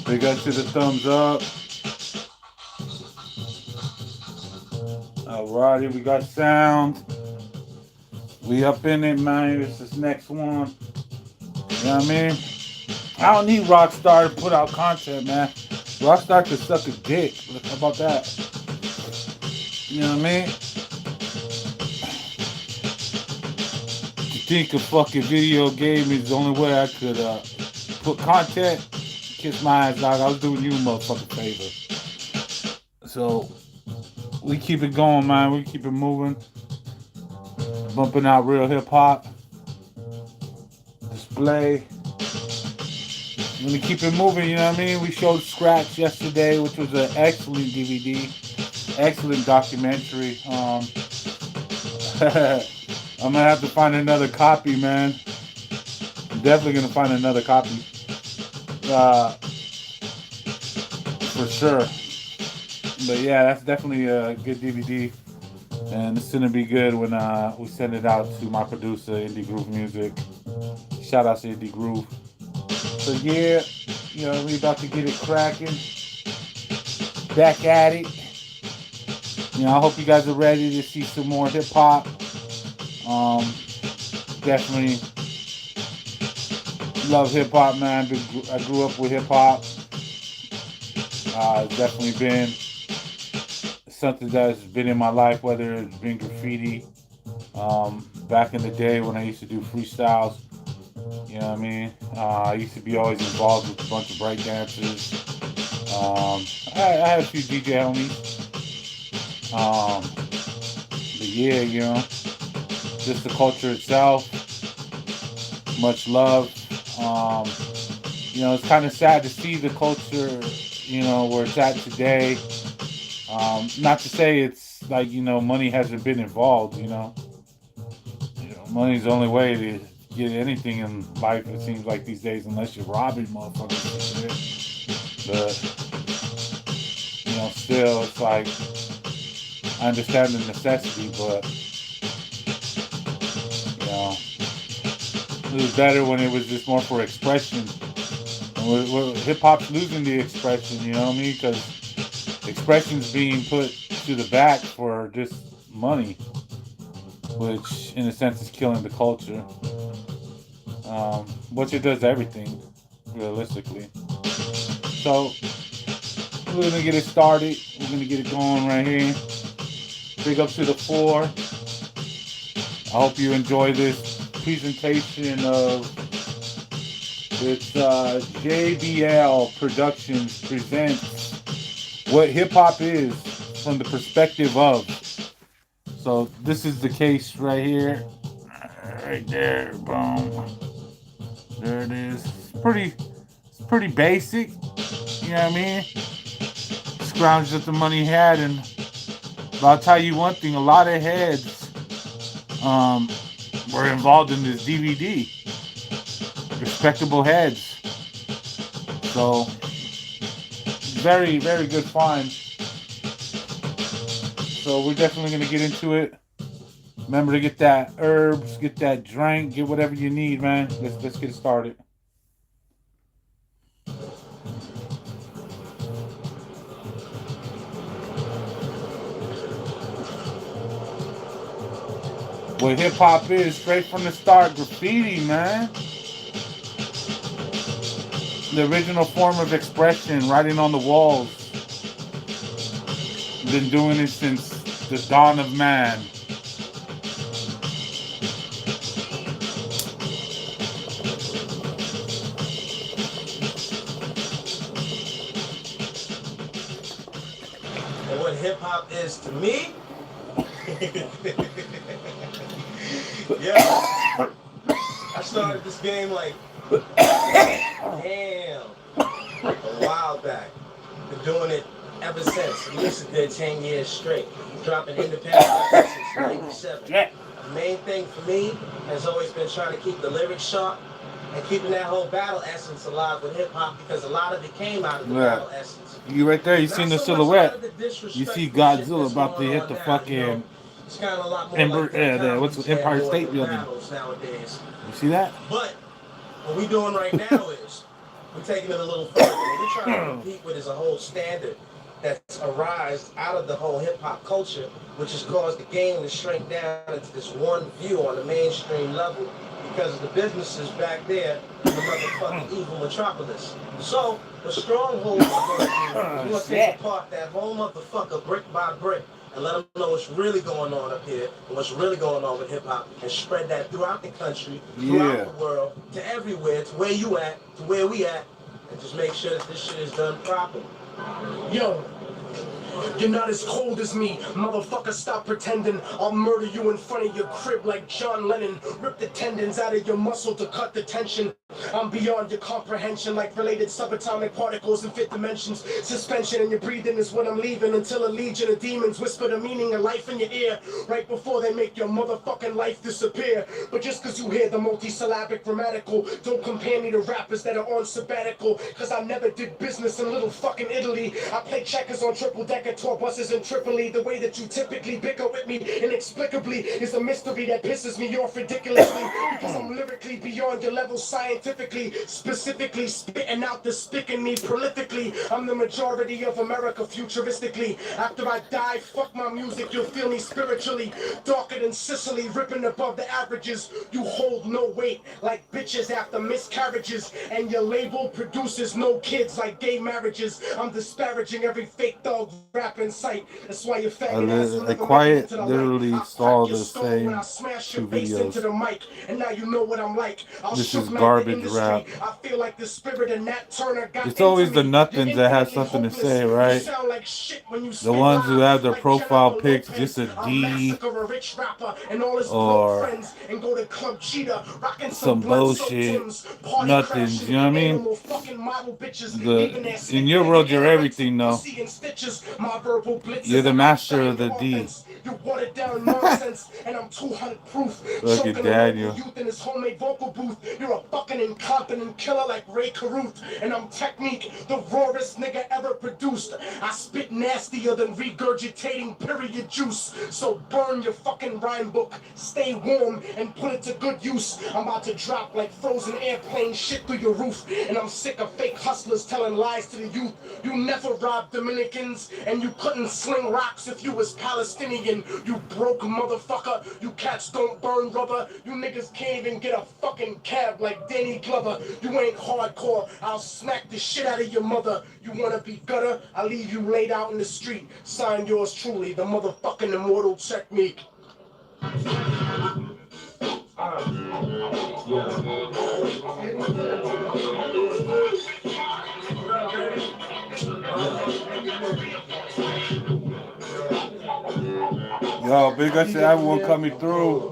Big up to the thumbs up. Alrighty, we got sound. We up in it, man. This is next one. You know what I mean? I don't need Rockstar to put out content, man. Rockstar could suck a dick. How about that? You know what I mean? To think a fucking video game is the only way I could put content, kiss my ass, dog. I was doing you a motherfucking favor. So we keep it going, man. We keep it moving. Bumping out real hip hop. Display. We're gonna keep it moving, you know what I mean? We showed Scratch yesterday, which was an excellent DVD, excellent documentary. I'm gonna have to find another copy, man. I'm definitely gonna find another copy. For sure. But yeah, that's definitely a good DVD. And it's gonna be good when we send it out to my producer, Indie Groove Music. Shout out to Indie Groove. So yeah, you know, we about to get it cracking. Back at it. You know, I hope you guys are ready to see some more hip hop. Definitely love hip hop, man. I grew up with hip hop. It's definitely been something that's been in my life, whether it's been graffiti. Back in the day when I used to do freestyles, you know what I mean? I used to be always involved with a bunch of break dancers. I had a few DJ homies. But yeah, you know, just the culture itself. Much love. You know, it's kind of sad to see the culture, you know, where it's at today. Not to say it's like, you know, money hasn't been involved, you know. You know, money's the only way to get anything in life, it seems like these days, unless you're robbing motherfuckers and shit. But, you know, still, it's like, I understand the necessity, but, you know, it was better when it was just more for expression. And hip hop's losing the expression, you know what I mean? Because expression's being put to the back for just money, which in a sense is killing the culture. Which it does everything, realistically. So we're gonna get it started. We're gonna get it going right here. Big up to the four. I hope you enjoy this presentation of it's JBL Productions presents what hip hop is from the perspective of. So this is the case right here, right there. Boom. There it is. It's pretty basic. You know what I mean? Scrounged up the money he had, and but I'll tell you one thing: a lot of heads were involved in this DVD. Respectable heads. So very, very good find. So we're definitely gonna get into it. Remember to get that herbs, get that drink, get whatever you need, man. Let's get started. What hip hop is, straight from the start, graffiti, man. The original form of expression, writing on the walls. Been doing it since the dawn of man. And what hip hop is to me, yeah, I started this game like, damn, a while back. Been doing it ever since. At least a good 10 years straight. Dropping independent records since 97. The main thing for me has always been trying to keep the lyrics sharp and keeping that whole battle essence alive with hip hop, because a lot of it came out of the battle essence. You right there, you seen the silhouette. You see Godzilla about to hit the now, fucking it's kind of a lot more like what's the Empire State Building. Nowadays. You see that? But what we're doing right now is we're taking it a little further. What we're trying to compete with is a whole standard that's arisen out of the whole hip-hop culture, which has caused the game to shrink down into this one view on the mainstream level because of the businesses back there in the motherfucking evil metropolis. So, the stronghold is going to do, take apart that whole motherfucker brick by brick and let them know what's really going on up here and what's really going on with hip-hop, and spread that throughout the country, throughout the world, to everywhere, to where you at, to where we at, and just make sure that this shit is done properly. Yo, you're not as cold as me, motherfucker, stop pretending. I'll murder you in front of your crib like John Lennon. Rip the tendons out of your muscle to cut the tension. I'm beyond your comprehension, like related subatomic particles in fifth dimensions. Suspension in your breathing is when I'm leaving, until a legion of demons whisper the meaning of life in your ear, right before they make your motherfucking life disappear. But just cause you hear the multisyllabic grammatical, don't compare me to rappers that are on sabbatical, cause I never did business in little fucking Italy. I play checkers on triple-decker tour buses in Tripoli. The way that you typically bicker with me inexplicably is a mystery that pisses me off ridiculously, because I'm lyrically beyond your level scientifically, specifically spitting out the stick in me prolifically. I'm the majority of America futuristically. After I die, fuck my music, you'll feel me spiritually. Darker than Sicily, ripping above the averages. You hold no weight like bitches after miscarriages, and your label produces no kids like gay marriages. I'm disparaging every fake thug rap in sight. That's why you're faggot. I quiet literally saw the same two videos. And now you know what I'm like. This is garbage rap. I feel like the spirit of Nat Turner got It's always the into me. nothings You're that have infinitely something to hopeless. say, You right? sound like shit when you The spit ones who live, have their like profile Jennifer pics Lopez. just a I'll D massacre a rich rapper and all his or friends and go to Club Cheetah, rocking some bullshit, nothings, you know what I mean? In your world, you're everything, though. You're the master of the D. You watered down nonsense, and I'm 200 proof. Look at Daniel. Youth in his homemade vocal booth. You're a fucking incompetent killer like Ray Caruth, and I'm Technique, the rawest nigga ever produced. I spit nastier than regurgitating period juice. So burn your fucking rhyme book, stay warm, and put it to good use. I'm about to drop like frozen airplane shit through your roof, and I'm sick of fake hustlers telling lies to the youth. You never robbed Dominicans, and you couldn't sling rocks if you was Palestinian. You broke motherfucker. You cats don't burn rubber. You niggas can't even get a fucking cab like Danny Glover. You ain't hardcore. I'll smack the shit out of your mother. You wanna be gutter? I'll leave you laid out in the street. Sign yours truly, the motherfucking immortal Technique. Yo, big up to everyone coming through.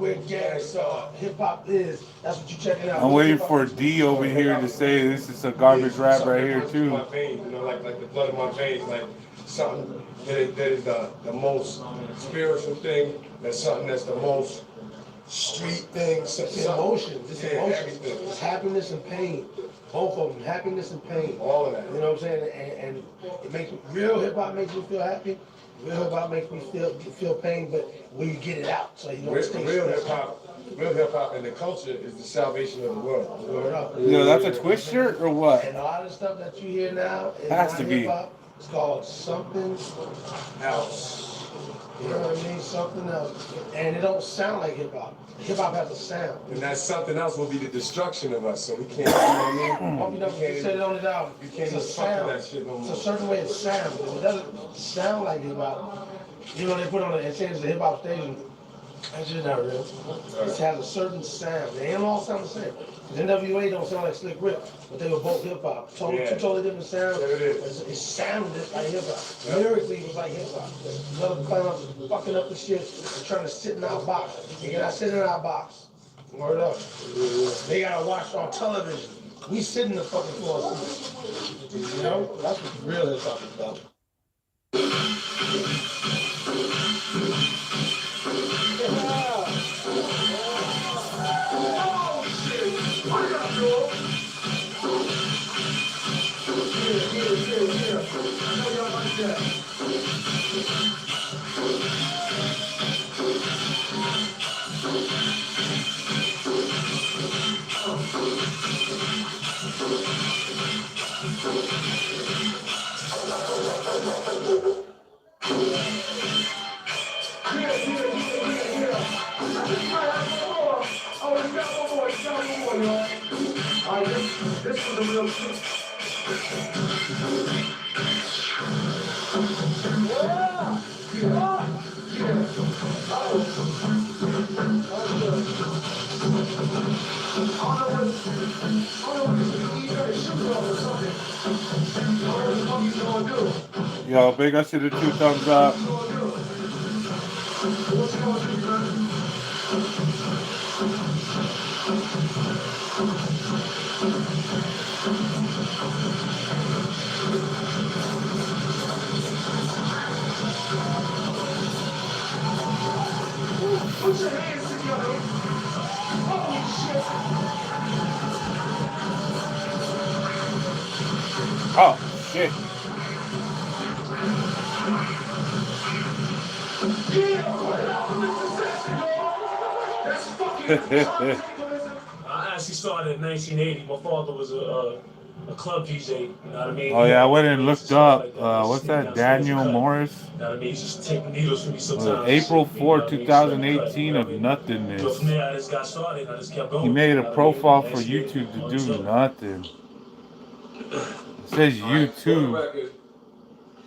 Hip hop is. That's what you checking out. I'm waiting for D over here to say this is a garbage rap right here too. My veins, you know, like the blood in my veins, like something that is the most spiritual thing. That's something that's the most street thing. It's emotions. It's emotions. Everything. It's happiness and pain. Both of them, happiness and pain. All of that. You know what I'm saying? And it makes me, real hip hop makes me feel happy. Real hip hop makes me feel pain, but when you get it out, so you know. Real hip hop and the culture is the salvation of the world. Yo, that's a Twist shirt or what? And all the stuff that you hear now is Has not to be. hip hop. It's called Something Else. You know what I mean? Something else. And it don't sound like hip hop. Hip hop has a sound. And that something else will be the destruction of us, so we can't, you know what I mean? Hope you know, you said it on the album. You can't It's a just fuck with sound. that shit no It's more. a certain way it sounds. If it doesn't sound like hip hop, you know, they put on it, say it's a hip hop station. That shit's not real. It has a certain sound. They ain't all sound the same. 'Cause NWA don't sound like Slick Rick, but they were both hip hop. Two totally different sounds. Yeah, it is. It sounded like hip hop. Lyrically, it was like hip hop. Another clowns fucking up the shit and trying to sit in our box. They cannot sit in our box. Word up. They gotta watch on television. We sit in the fucking floor. You know? That's what real hip hop is about. This is the real shit. Yo, big up to the 2 thumbs up. Put your hands together. Holy shit. Oh, shit. I actually started in 1980. My father was a club DJ. You know what I mean? Oh, yeah, I went and looked up. What's Sneaking that? downstairs Daniel to cut. Morris? You know what I mean? He just take needles from me sometimes. April Shit, 4, you know what I mean? Straight cut, 2018 of whatever. nothingness. So from there, I just got started. I just kept going. He made you a know what I mean? profile for Next year, YouTube to on do the show. nothing. It says YouTube,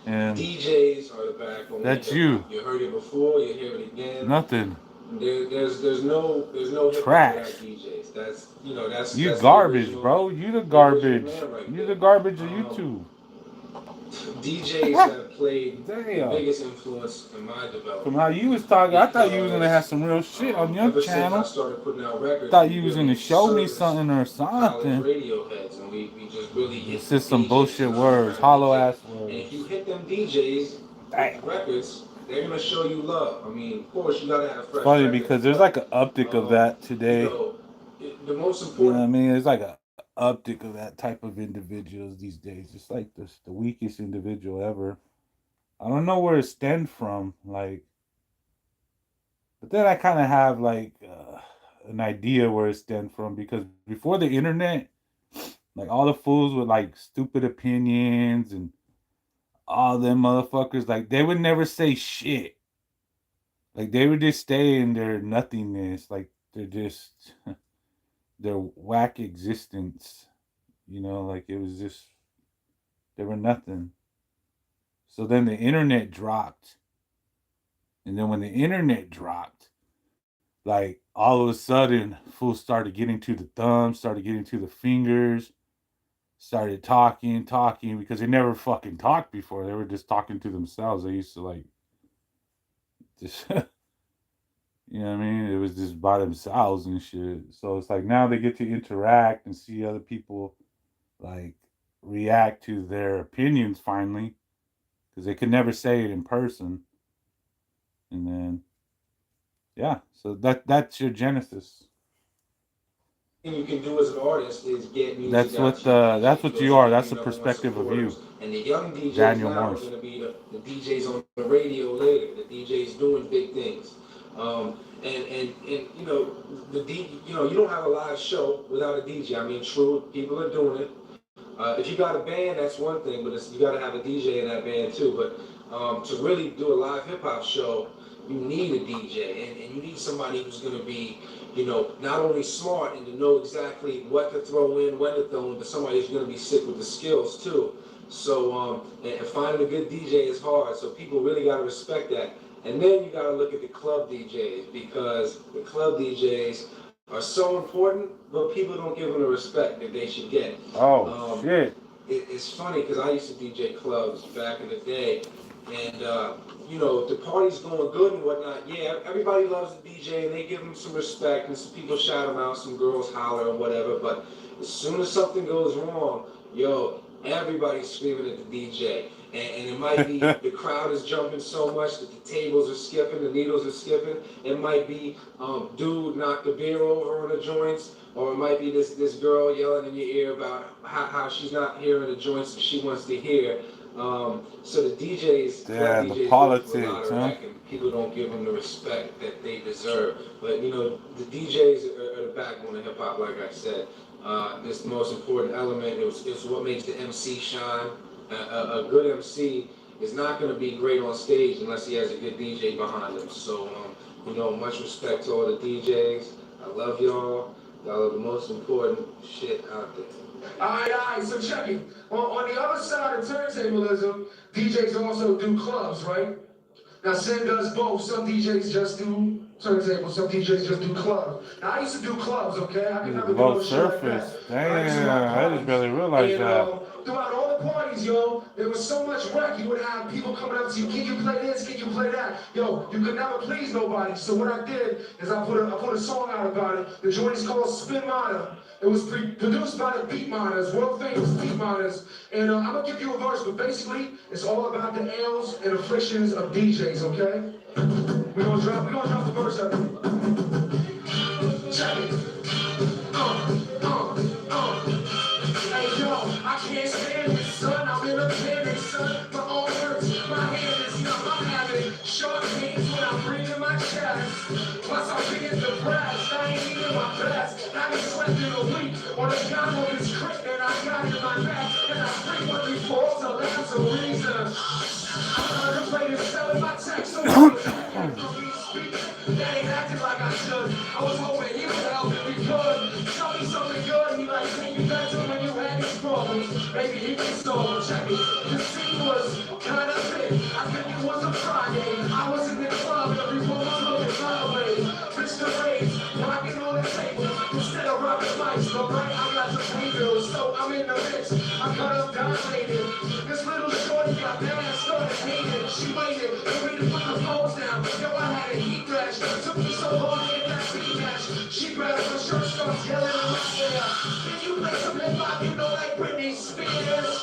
and DJs are the backbone. that's you. You heard it before, you hear it again. Nothing. There's no hip hop Trash. without DJs. That's You that's garbage, the original, bro. You the the garbage. original man right You there. the garbage of YouTube. DJs have played the Damn. biggest influence in my development. From how you was talking, I thought you was gonna have some real shit on your Ever since I channel. started putting out records, Thought we you was really gonna show me serviced something or college something. radio heads, and we just really hit It's just the some DJs bullshit and words, our hollow DJs. ass And if you words. hit them DJs Damn. with records, they're gonna show you love. I mean, of course, you gotta have fresh Funny records, because there's but, like an uptick of that today. you know, the most You know what I important. mean? There's like a uptick of that type of individuals these days. It's like the weakest individual ever. I don't know where it stemmed from, like, but then I kind of have like an idea where it stemmed from because before the internet, like all the fools with like stupid opinions and all them motherfuckers, like they would never say shit. Like they would just stay in their nothingness, like they're just their whack existence, you know, like it was just they were nothing. So then the internet dropped. And then when the internet dropped, like all of a sudden, fools started getting to the thumbs, started getting to the fingers, started talking because they never fucking talked before. They were just talking to themselves. They used to like just you know what I mean? It was just by themselves and shit. So it's like now they get to interact and see other people like react to their opinions finally. Because they could never say it in person. And then yeah, so that's your genesis. Thing you can do as an artist is get music That's out what to that's what those you are. are That's the your number one perspective of you. supporters. And the young DJs Daniel now Morris. are going to be the DJs on the radio later. The DJs doing big things. And you know you don't have a live show without a DJ. I mean, true, people are doing it. If you got a band, that's one thing, but you got to have a DJ in that band too. But to really do a live hip hop show, you need a DJ, and you need somebody who's going to be, you know, not only smart and to know exactly what to throw in, when to throw in, but somebody who's going to be sick with the skills too. So, and finding a good DJ is hard, so people really got to respect that. And then you got to look at the club DJs, because the club DJs are so important, but people don't give them the respect that they should get. Oh, shit. It's funny because I used to DJ clubs back in the day, and you know, the party's going good and whatnot. Yeah, everybody loves the DJ and they give him some respect, and some people shout him out, some girls holler and whatever. But as soon as something goes wrong, yo, everybody's screaming at the DJ. And it might be the crowd is jumping so much that the tables are skipping, the needles are skipping. It might be dude knocked the beer over on the joints, or it might be this girl yelling in your ear about how she's not hearing the joints that she wants to hear. So the DJs, yeah, DJs the politics, huh? and people don't give them the respect that they deserve. But you know, the DJs are the backbone of hip hop, like I said. It's the most important element. It's what makes the MC shine. A good MC is not going to be great on stage unless he has a good DJ behind him. So, you know, much respect to all the DJs. I love y'all. Y'all are the most important shit out there. All right, so check it. On the other side of turntablism, DJs also do clubs, right? Now, Sin does both. Some DJs just do turntables, some DJs just do clubs. Now, I used to do clubs, okay? I can never do Low no shit like surface. that. Damn, I just barely realized that. Throughout all the parties, yo, there was so much wreck. You would have people coming up to you, can you play this, can you play that? Yo, you could never please nobody. So what I did is I put a song out about it. The joint is called Spin Monitor. It was produced by the Beat Monitors, world famous Beat Monitors. And I'm gonna give you a verse, but basically, it's all about the ails and afflictions of DJs, okay? We're gonna drop the verse up. Check it. Hey yo, I can't stand this, son. I'm in a panic, son. My arm hurts, my hand is numb. I'm having short pains when I'm breathing my chest. Plus I'm big as the brass. I ain't even my best. I ain't slept in a week on a gun on this crit that I got in my back. And I frequently fall, so that's a reason. I'm contemplating selling my text so that ain't acting like I should. I was hoping he would help if he could. Tell me something good. He like, take you back to when you had these problems. Maybe he can solve. Check it. The scene was kind of big. I think it was a Friday. I was in the club. Everyone was looking my way. Bitch the rage, rocking on the table. Instead of rocking mics, but right, I got the pay bills. So I'm in the mix. I cut up dominated. This little shorty got mad, started hating. She waited for me to put the phones down. Yo, I had a heat rash. Took me so long to get that beat match. She grabbed my shirt, starts yelling in my ear. Can you play some hip hop, you know, like Britney Spears?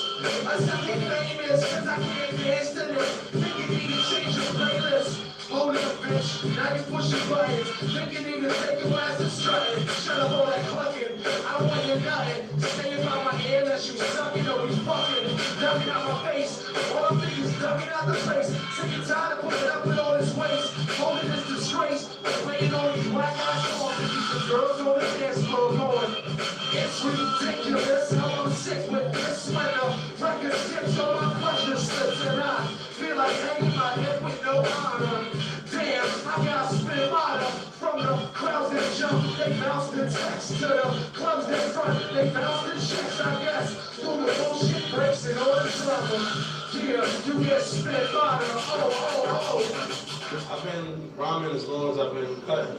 I said get famous, cause I can't dance to this. Think you need to change your playlist. Hold up, bitch, now you pushing buttons. Think you need to take your ass to strutting. Shut up all that clucking, I don't want you nothing. Stay about my ear unless you sucking or you fucking. Ducking out my face, all I'm thinking is ducking out the place. Sick and tired of putting up with all this waste. Holding this disgrace, playing all these black ass songs to keep the girls on the dance floor going. It's ridiculous how I'm sick with this when the record skips on my pleasure slips and I feel like hanging my head with no honor. Damn, I got spin monitor from the crowds that jump, they bounce the text to the clubs that front, they bounce the checks, I guess. Through the bullshit breaks in order to love them. Yeah, you get spin monitor, I've been rhyming as long as I've been cutting.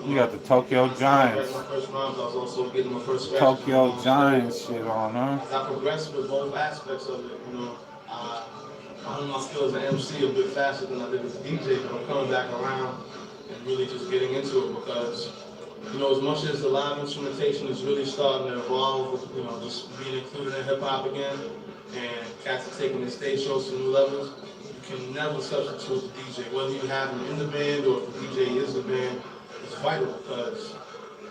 You got the Tokyo Giants. My first rhymes, I was also getting my first scratch. Tokyo Giants shit on, huh? I progressed with both aspects of it, you know. I honed my skills as an MC a bit faster than I did as a DJ, but I'm coming back around and really just getting into it because, you know, as much as the live instrumentation is really starting to evolve with, you know, just being included in hip hop again, and cats are taking their stage shows to new levels, you can never substitute the DJ. Whether you have him in the band or if the DJ is the band, it's vital because,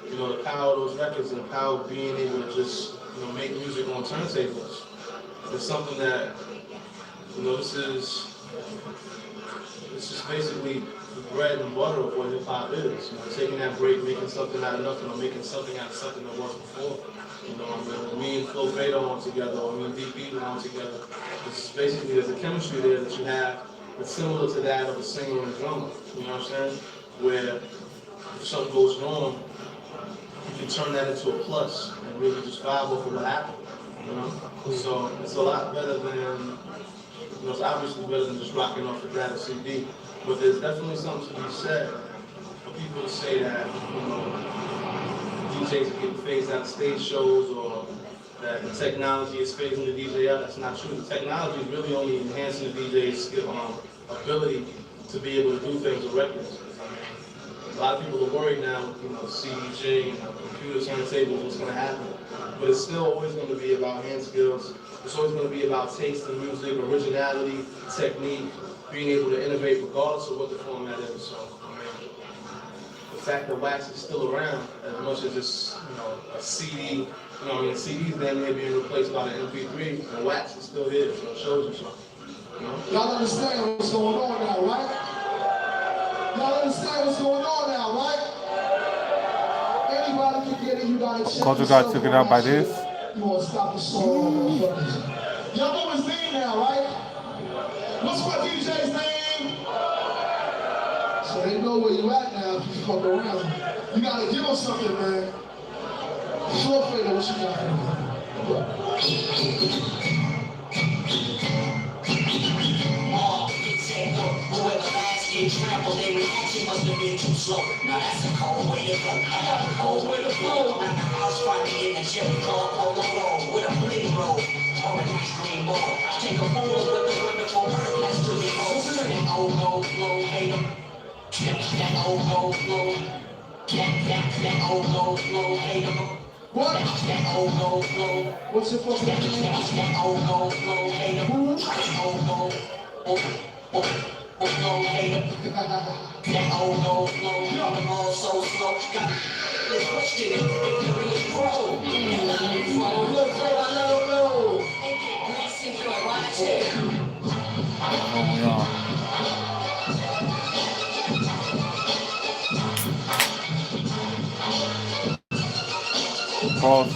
you know, the power of those records and the power of being able to just, you know, make music on turntables is something that, you know, this is It's just basically the bread and butter of what hip hop is. You know, taking that break, making something out of nothing, or making something out of something that was before. You know, I mean, when me and Flo Fado on together, or me and DP were on together, it's basically there's a chemistry there that you have that's similar to that of a singer and a drummer. You know what I'm saying? Where if something goes wrong, you can turn that into a plus and really just vibe off of what happened. You know? So it's a lot better than, you know, it's obviously better than just rocking off the data CD. But there's definitely something to be said for people to say that, you know, DJs are getting phased out of stage shows, or that the technology is phasing the DJ out. That's not true. The technology is really only enhancing the DJ's skill, ability to be able to do things with records. A lot of people are worried now, you know, CDJ and computer turntables, what's going to happen. But it's still always going to be about hand skills. It's always going to be about taste in music, originality, technique, being able to innovate regardless of what the format is. So, I mean, the fact that wax is still around, as much as it's, you know, a CD, you know, I mean, CD's damn near being replaced by the MP3, and wax is still here, so it shows you something. You know? Y'all understand what's going on now, right? Y'all understand what's going on now, right? Anybody can get it, you gotta check. Culture God took it out by this. You wanna stop the song, motherfuckers. Y'all know his name now, right? What's my DJ's name? So they know where you at now if you fuck around. You gotta give them something, man. Flo Fado, what you got for Trample, their reaction must have been too slow. Now that's a cold way to go. I got a cold way to flow. Now the house party in the cherry car on the road with a bling roll or a nice green ball. Take a photo with the wonderful that's to the old. That old gold flow, hate 'em. That old gold flow. That old gold flow, hate 'em. What? That old gold flow. What's your fucking name? That old gold flow, hate 'em. That old gold. That old gold flow, coming on so slow. Got this question, if you really pro. Look, I don't know. Blessing for watching. Pause.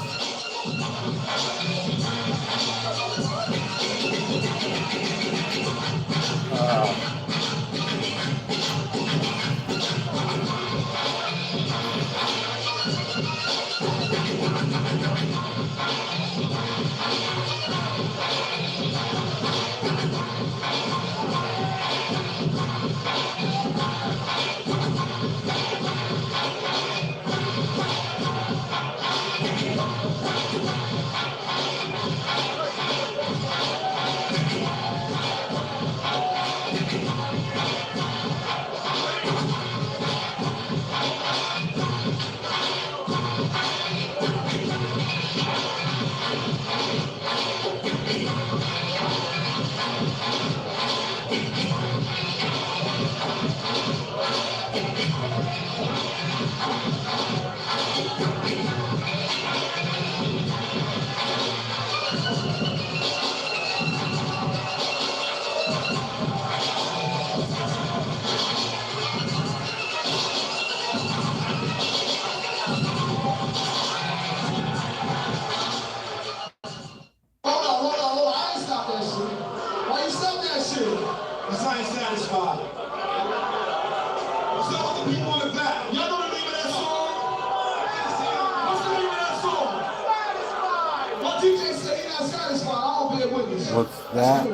What's that?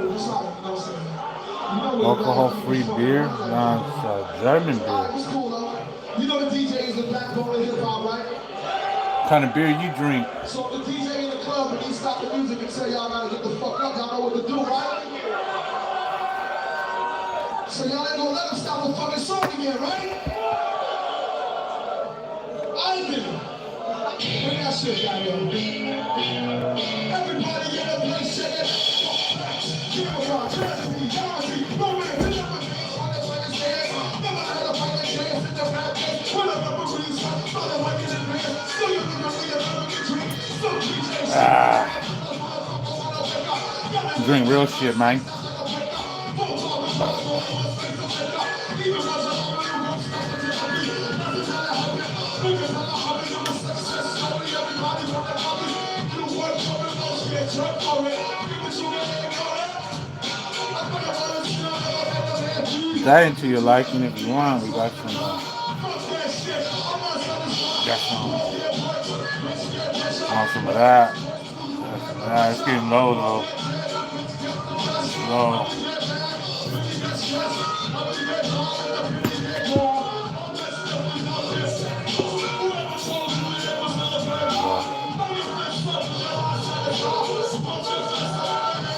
Alcohol-free beer? No, it's German beer. You know the DJ is the backbone of hip hop, right? What kind of beer you drink? So the DJ in the club, when he stop the music and say y'all gotta get the fuck up, y'all know what to do, right? So y'all ain't gonna let him stop the fucking song again, right? I did it. Bring that shit down here. Everybody in the place, shake it. Cameron, Tragedy, Yazi, no man, pick up a face on the fucking stairs. Never had a fucking chance in the rap game. Pull up a police, throw the mic in the man. Still you think I'm gonna drink. So DJs. Drink real shit, man. That into your liking if you want. We got some. Want some of that. It's getting low though. Low.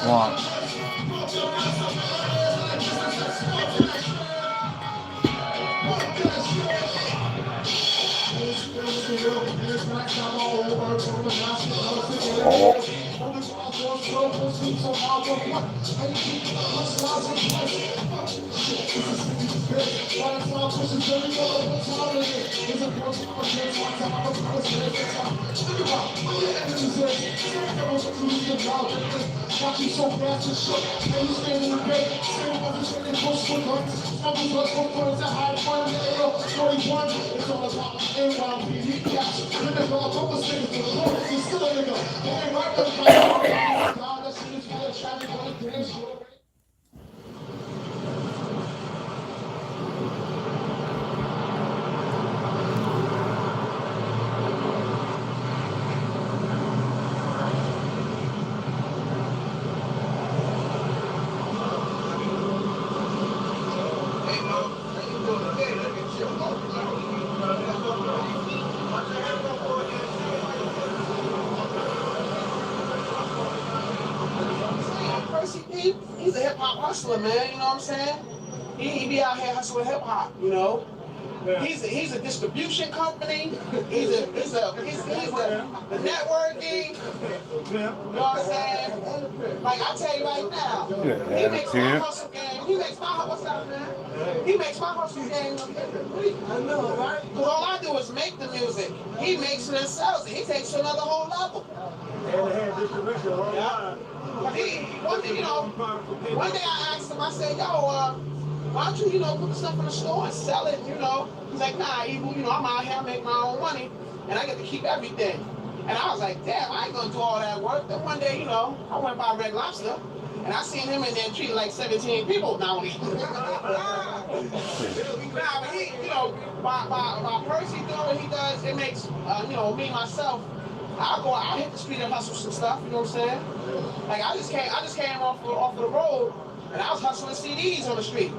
One. He's a hip hop hustler, man. You know what I'm saying? He be out here hustling hip hop. You know. He's a distribution company. He's the networking. You know what I'm saying? Like I tell you right now, he makes my hustle game. He makes my what's up, man? He makes my hustle game. I know, right? Because all I do is make the music. He makes it and sells it. He takes it to another whole level. Yeah. One day I asked him. I said, "Yo, why don't you, put the stuff in the store and sell it, He's like, nah, I'm out here, I make my own money, and I get to keep everything. And I was like, damn, I ain't gonna do all that work. Then one day, I went by Red Lobster, and I seen him in there treating like 17 people now. Nah, but he, by Percy doing what he does, it makes, me, myself, I'll hit the street and hustle some stuff, you know what I'm saying? Like, I just came off of the road, and I was hustling CDs on the street.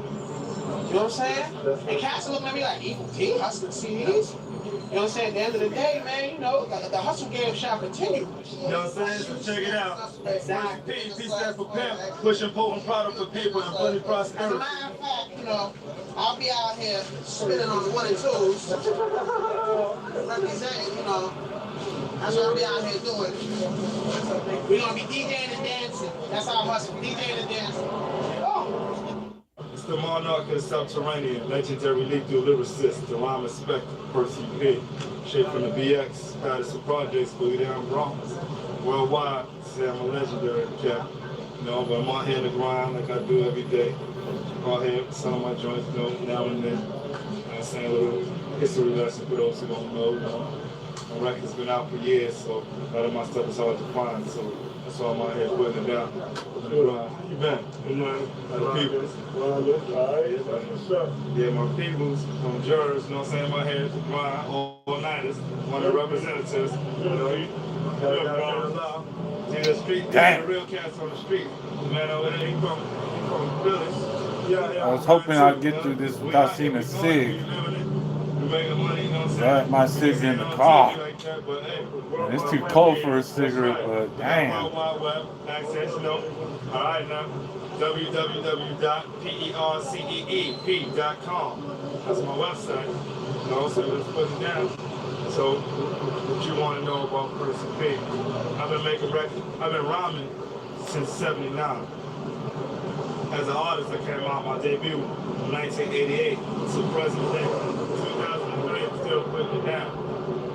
You know what I'm saying? And cats are looking at me like, Evil T hustling CDs? You know what I'm saying? At the end of the day, man, the hustle game shall continue. You know what I'm saying? So check it out. Exactly. P stands for pimp, pushing potent product for people and plenty As a prosperity. matter of fact, I'll be out here spinning on the 1 and 2s, representing, that's what I'll be out here doing. We're going to be DJing and dancing. That's our hustle, DJing and dancing. Oh. It's the monarch of the subterranean, legendary lethal lyricist, the rhyme inspector, Percy P. Shaped from the BX, Patterson Projects, Boogie Down Bronx. Worldwide, say I'm a legendary cat. But I'm out here in the grind like I do every day. Out here, some of my joints, now and then. I'm saying a little history lesson for those who don't know. My record's been out for years, so a lot of my stuff is hard to find, so that's why I'm out here putting it down. How you been? The peoples. Yeah, my peoples from Jers, I'm saying? My head to grind, all-nighters, one of the representatives. See the street, the real cats on the street. The man over there, he from Philly. I was hoping I'd get through this without seeing a cig. My cig's in the car. It's too cold for a cigarette, but damn. Alright now, www.perceep.com. That's my website. So let's put it down. So, what you want to know about Percy P? I've been making records, I've been rhyming since '79. As an artist, I came out my debut in 1988 to present day. 2003, I'm still putting it down.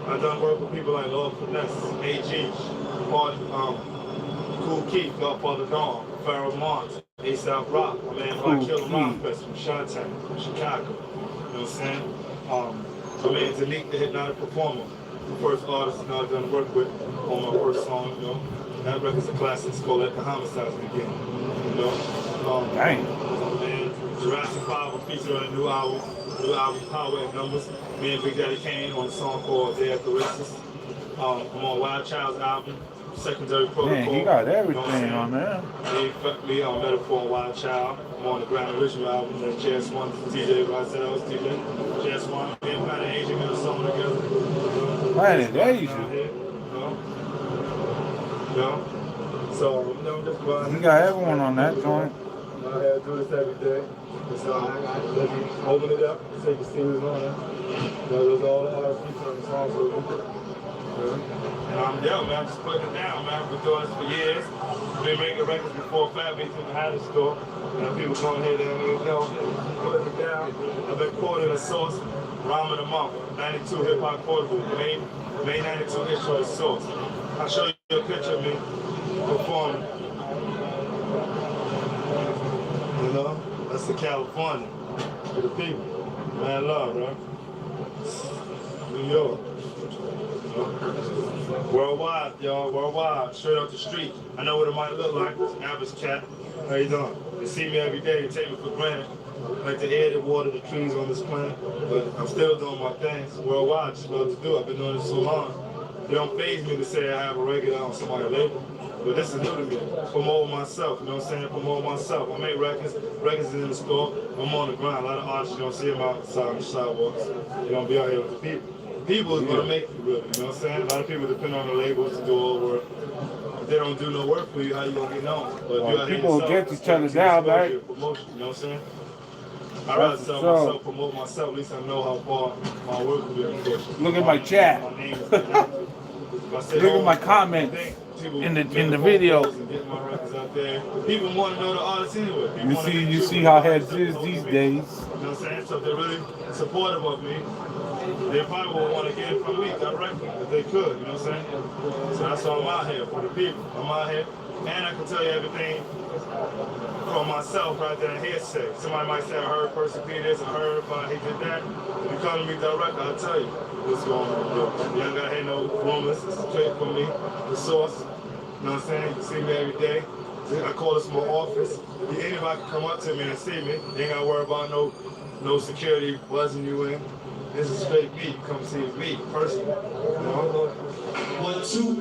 I've done work with people like Lord Finesse, AG, Cool Keith, Godfather Dawn, Pharaoh Monte. A$AP Rock, my man Cool by Killer Key. Monfest from Chi-Town, from Chicago. You know what I'm saying? My man Zanique, the Hypnotic Performer, the first artist I've done work with on my first song, you know. That record's a classic, it's called Let the Homicides Begin. You know? Dang. And Jurassic 5 will feature on a new album Power and Numbers. Me and Big Daddy Kane on a song called Day After Races. I'm on Wild Child's album, Secondary Protocol. Man, he got everything on there. Me on Metaphor and Wild Child. I'm on the Grand Original album, then JS1, TJ Rozel's DJ. JS1, being Planet Asia, got a song together. Planet Asia. So, you know, just You got everyone on that joint. I had to do this every day. So I let you open it up so you can see what's on it. Those are all the artists featured on the songs. And I'm down, man. I'm just putting it down, man. I've been doing this for years. Been making records before Fat Beats even had a store. People come here, they don't even know. Putting it down. I've been quoting a source, Rhyme of the Month, 92 Hip Hop Quotable, May 92 issue of the source. I'll show you a picture of me performing. You know? That's the California for the people. Man, love, right? New York. Worldwide, y'all, worldwide, straight off the street. I know what it might look like, average cat. How you doing? They see me every day, they take me for granted. Like the air, the water, the trees on this planet. But I'm still doing my things. Worldwide, just love to do. I've been doing this so long. It don't faze me to say I have a regular on somebody's label. But this is new to me. Promote myself, you know what I'm saying? Promote myself. I make records is in the store. I'm on the ground. A lot of artists, you don't see them outside on the sidewalks. You don't be out here with the people. People is gonna make you really, you know what I'm saying? A lot of people depend on the labels to do all the work. If they don't do no work for you, how you gonna get known? But if you People will get each other down, right? Promotion, you know what I'm saying? I'd rather sell myself, promote myself, at least I know how far my work will be. Look at my chat. Look at my comments in the video. People want to know the artists anyway. You see how heads is these days. You know what I'm saying? So if they're really supportive of me, they probably will want to get it from me directly if they could, you know what I'm saying? So that's why I'm out here for the people. I'm out here, and I can tell you everything from myself rather than hearsay. Somebody might say, I heard Percy P this, I heard he did that. If you come to me directly, I'll tell you what's going on. You don't gotta hear no rumors, it's straight from me, the source. You know what I'm saying? You see me every day. I call this my office. Anybody can come up to me and see me. They ain't gotta worry about no security buzzing you in. This is straight me. You come see me personally. You know? 1 2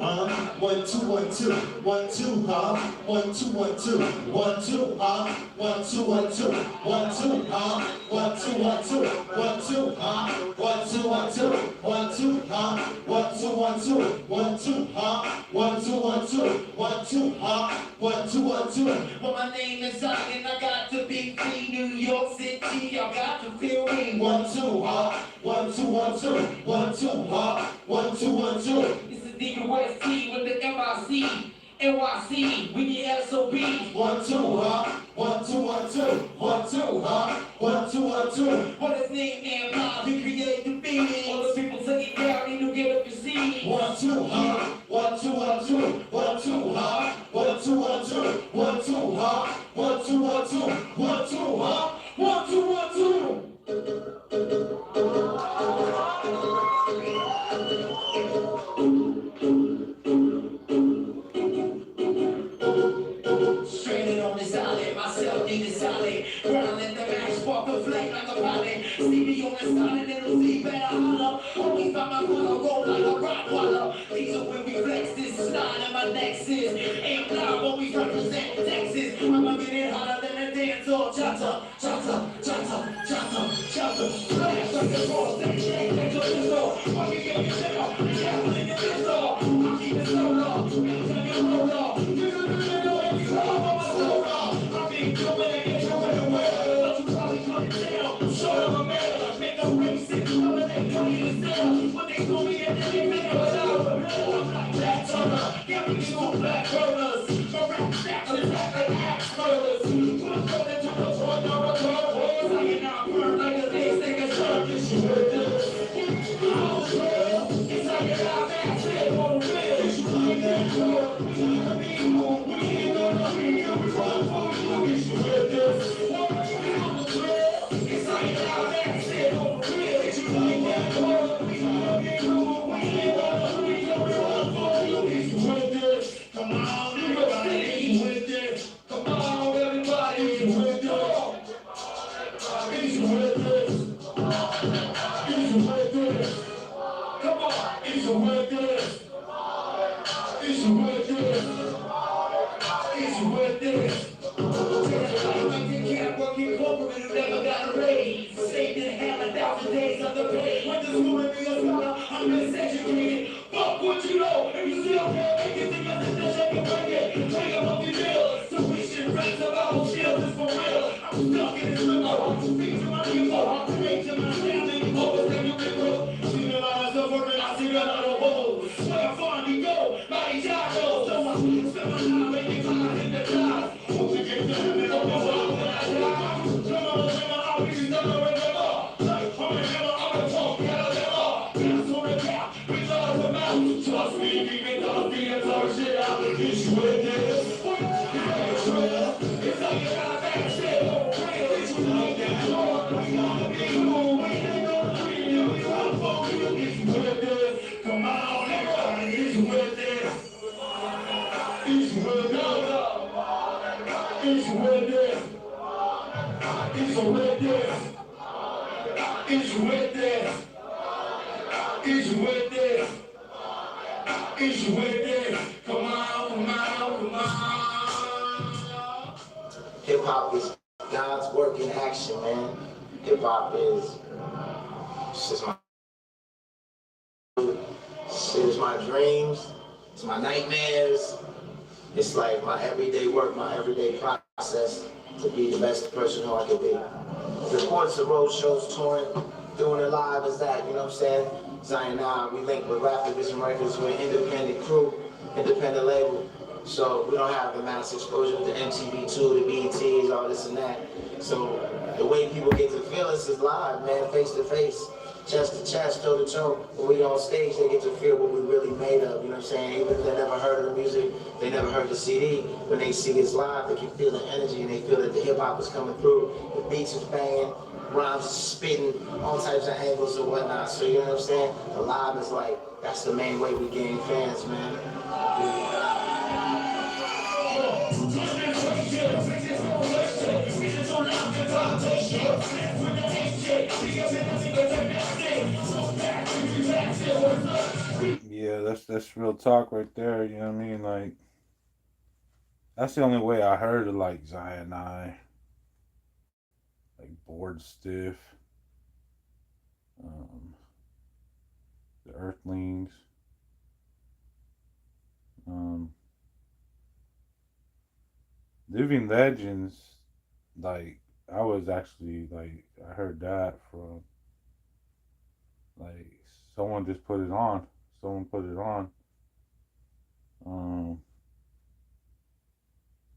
1 2 1 2 1 2 1 2 1 2 1 2 1 2 1 2 1 2 1 2 1 2 1 2 1 2 1 2 1 2 1 2 1 2 1 2 1 2 1 2 1 2 1 2 1 2. Well, my name is Zion, I got to be free. New York City, I got to feel me. 1 2 1 2 1 2 1 2 1 2 1 2. This is DUST with the MIC. NYC, we get SOB. 1 2 1 2 1 2 1 2 1 2 1 2. What is name and live? We create the beat. All the people take it down, need to get up and see. 1 2 1 2 1 2 1 2 1 2 1 2 1 2 1 2 1 2 1 2 1 2 1 2. Stranded on this island, myself need it solid. Ground in the match, spark a flame like a pilot. See me on the side, it'll see better holler. Always find my brother roll like a rock waller. These are when we flex this style and my nexus. Ain't loud, but we represent Texas. I'ma get it hotter than a dance hall. Chata, chata, chata, chata, chata. Flash like the roll, stay straight, take your pistol. I'll be getting shit up, yeah, I'm in your pistol. I'll keep it so low, I'll tell you roll up. Black about the days of the pain. Went to school to be a scholar, I'm miseducated. Fuck what you know, if you still can't make it, then you're still shaking blanket. Take them up your bills, tuition, rent, survival skills is for real. I'm stuck in this limbo, speak to my ego, make to my family, overstay you been broke. Seen a lot of suffering, I see a lot of woes. Where I finally go, my shadows. So I spend my time making clouds in the clouds. Hope to get down and on the wall when I die. Come on, I'll be done with them all. Like, I'm a hammer, I'm a talk, get them all. That's on the cap, we love them out. Trust me, even though the demons are shit out. It's what it is. It's like you got that shit. It's what it is. We gotta be cool, we ain't gonna treat you. We wanna fuck with you. It's what it is. Come on, everybody, it's what it is. It's what it is. It's what it is. It's what it is. It's what it is. It's what it is. It's what it is. Come on, come on, come on. Hip hop is God's work in action, man. Hip hop is it's just my dreams, it's my nightmares. It's like my everyday work, my everyday process to be the best person who I can be. Reports of road shows, touring, doing it live is that, you know what I'm saying? Zion and I, we link with Rap Division Records, we're an independent crew, independent label. So we don't have the mass exposure to MTV2, the BETs, all this and that. So the way people get to feel us is live, man, face to face, chest to chest, toe to toe. When we on stage, they get to feel what we really made of, you know what I'm saying? Even if they never heard of the music, they never heard the CD, when they see us live, they can feel the energy and they feel that the hip hop is coming through. The beats is banging, rhymes is spitting, all types of angles and whatnot. So you know what I'm saying? The live is like, that's the main way we gain fans, man. Yeah, that's real talk right there. You know what I mean? Like, that's the only way I heard of like Zion I, like Bored Stiff, the Earthlings, Living Legends. Like, I was actually like, I heard that from like someone just put it on. Someone put it on.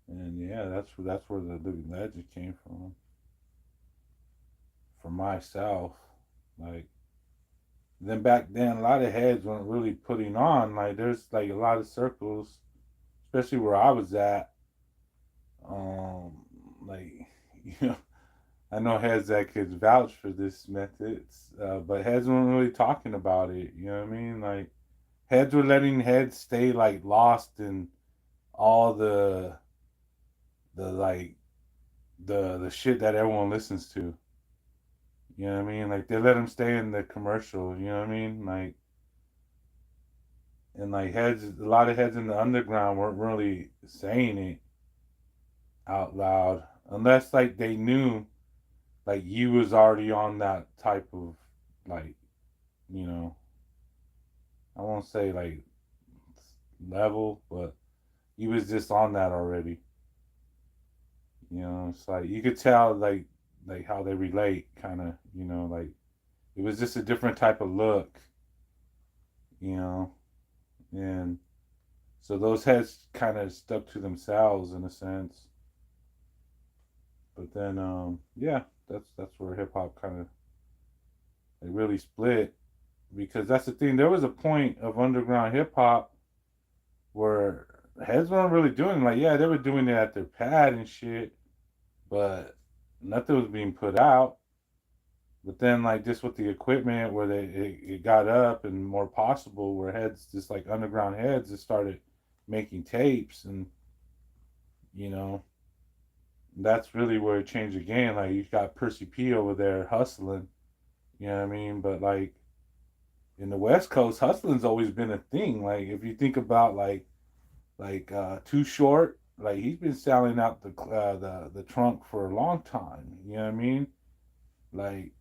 And yeah, that's where the Living Legend came from. For myself, like, then back then a lot of heads weren't really putting on. Like, there's like a lot of circles, especially where I was at. Like, you know, I know heads that could vouch for this methods, but heads weren't really talking about it. You know what I mean? Like, heads were letting heads stay like lost in all the like the shit that everyone listens to. You know what I mean? Like, they let them stay in the commercial. You know what I mean? Like, and like heads, a lot of heads in the underground weren't really saying it out loud unless like they knew like you was already on that type of, like, you know, I won't say like level, but you was just on that already. You know, it's like you could tell like how they relate, kind of, you know, like it was just a different type of look, you know, and so those heads kind of stuck to themselves in a sense. But then, yeah, that's where hip hop kind of, it really split, because that's the thing. There was a point of underground hip hop where heads weren't really doing, like, yeah, they were doing it at their pad and shit, but nothing was being put out. But then, like, just with the equipment, where it got up and more possible, where heads, just like underground heads, just started making tapes, and you know, that's really where it changed again. Like, you got Percy P over there hustling, you know what I mean? But like in the West Coast, hustling's always been a thing. Like, if you think about Too Short, like, he's been selling out the trunk for a long time. You know what I mean? Like,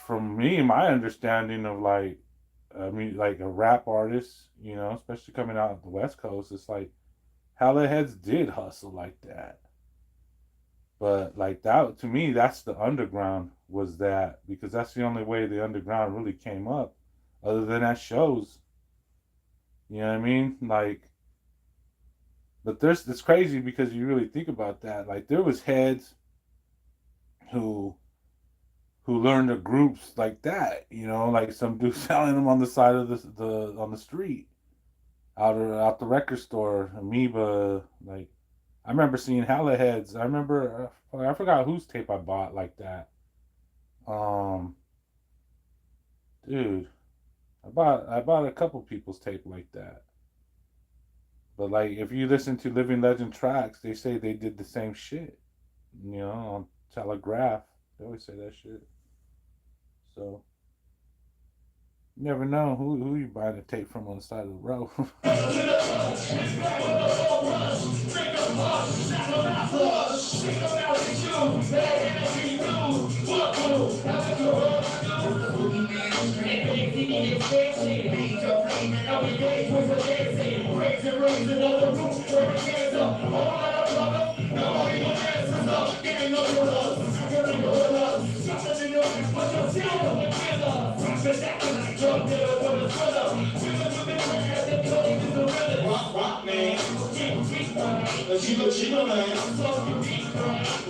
from me, my understanding of like, I mean, like a rap artist, you know, especially coming out of the West Coast, it's like Hella Heads did hustle like that. But like that to me, that's the underground was that because that's the only way the underground really came up, other than at shows. You know what I mean? Like, but there's it's crazy because you really think about that. Like there was heads who learned the groups like that. You know, like some dude selling them on the side of the on the street, out the record store, Amoeba. Like I remember seeing Hella Heads. I remember I forgot whose tape I bought like that. Um, dude, I bought a couple people's tape like that. But like if you listen to Living Legend tracks, they say they did the same shit. You know, on Telegraph. They always say that shit. So you never know who you buying a tape from on the side of the road. Rock man, Chiba man,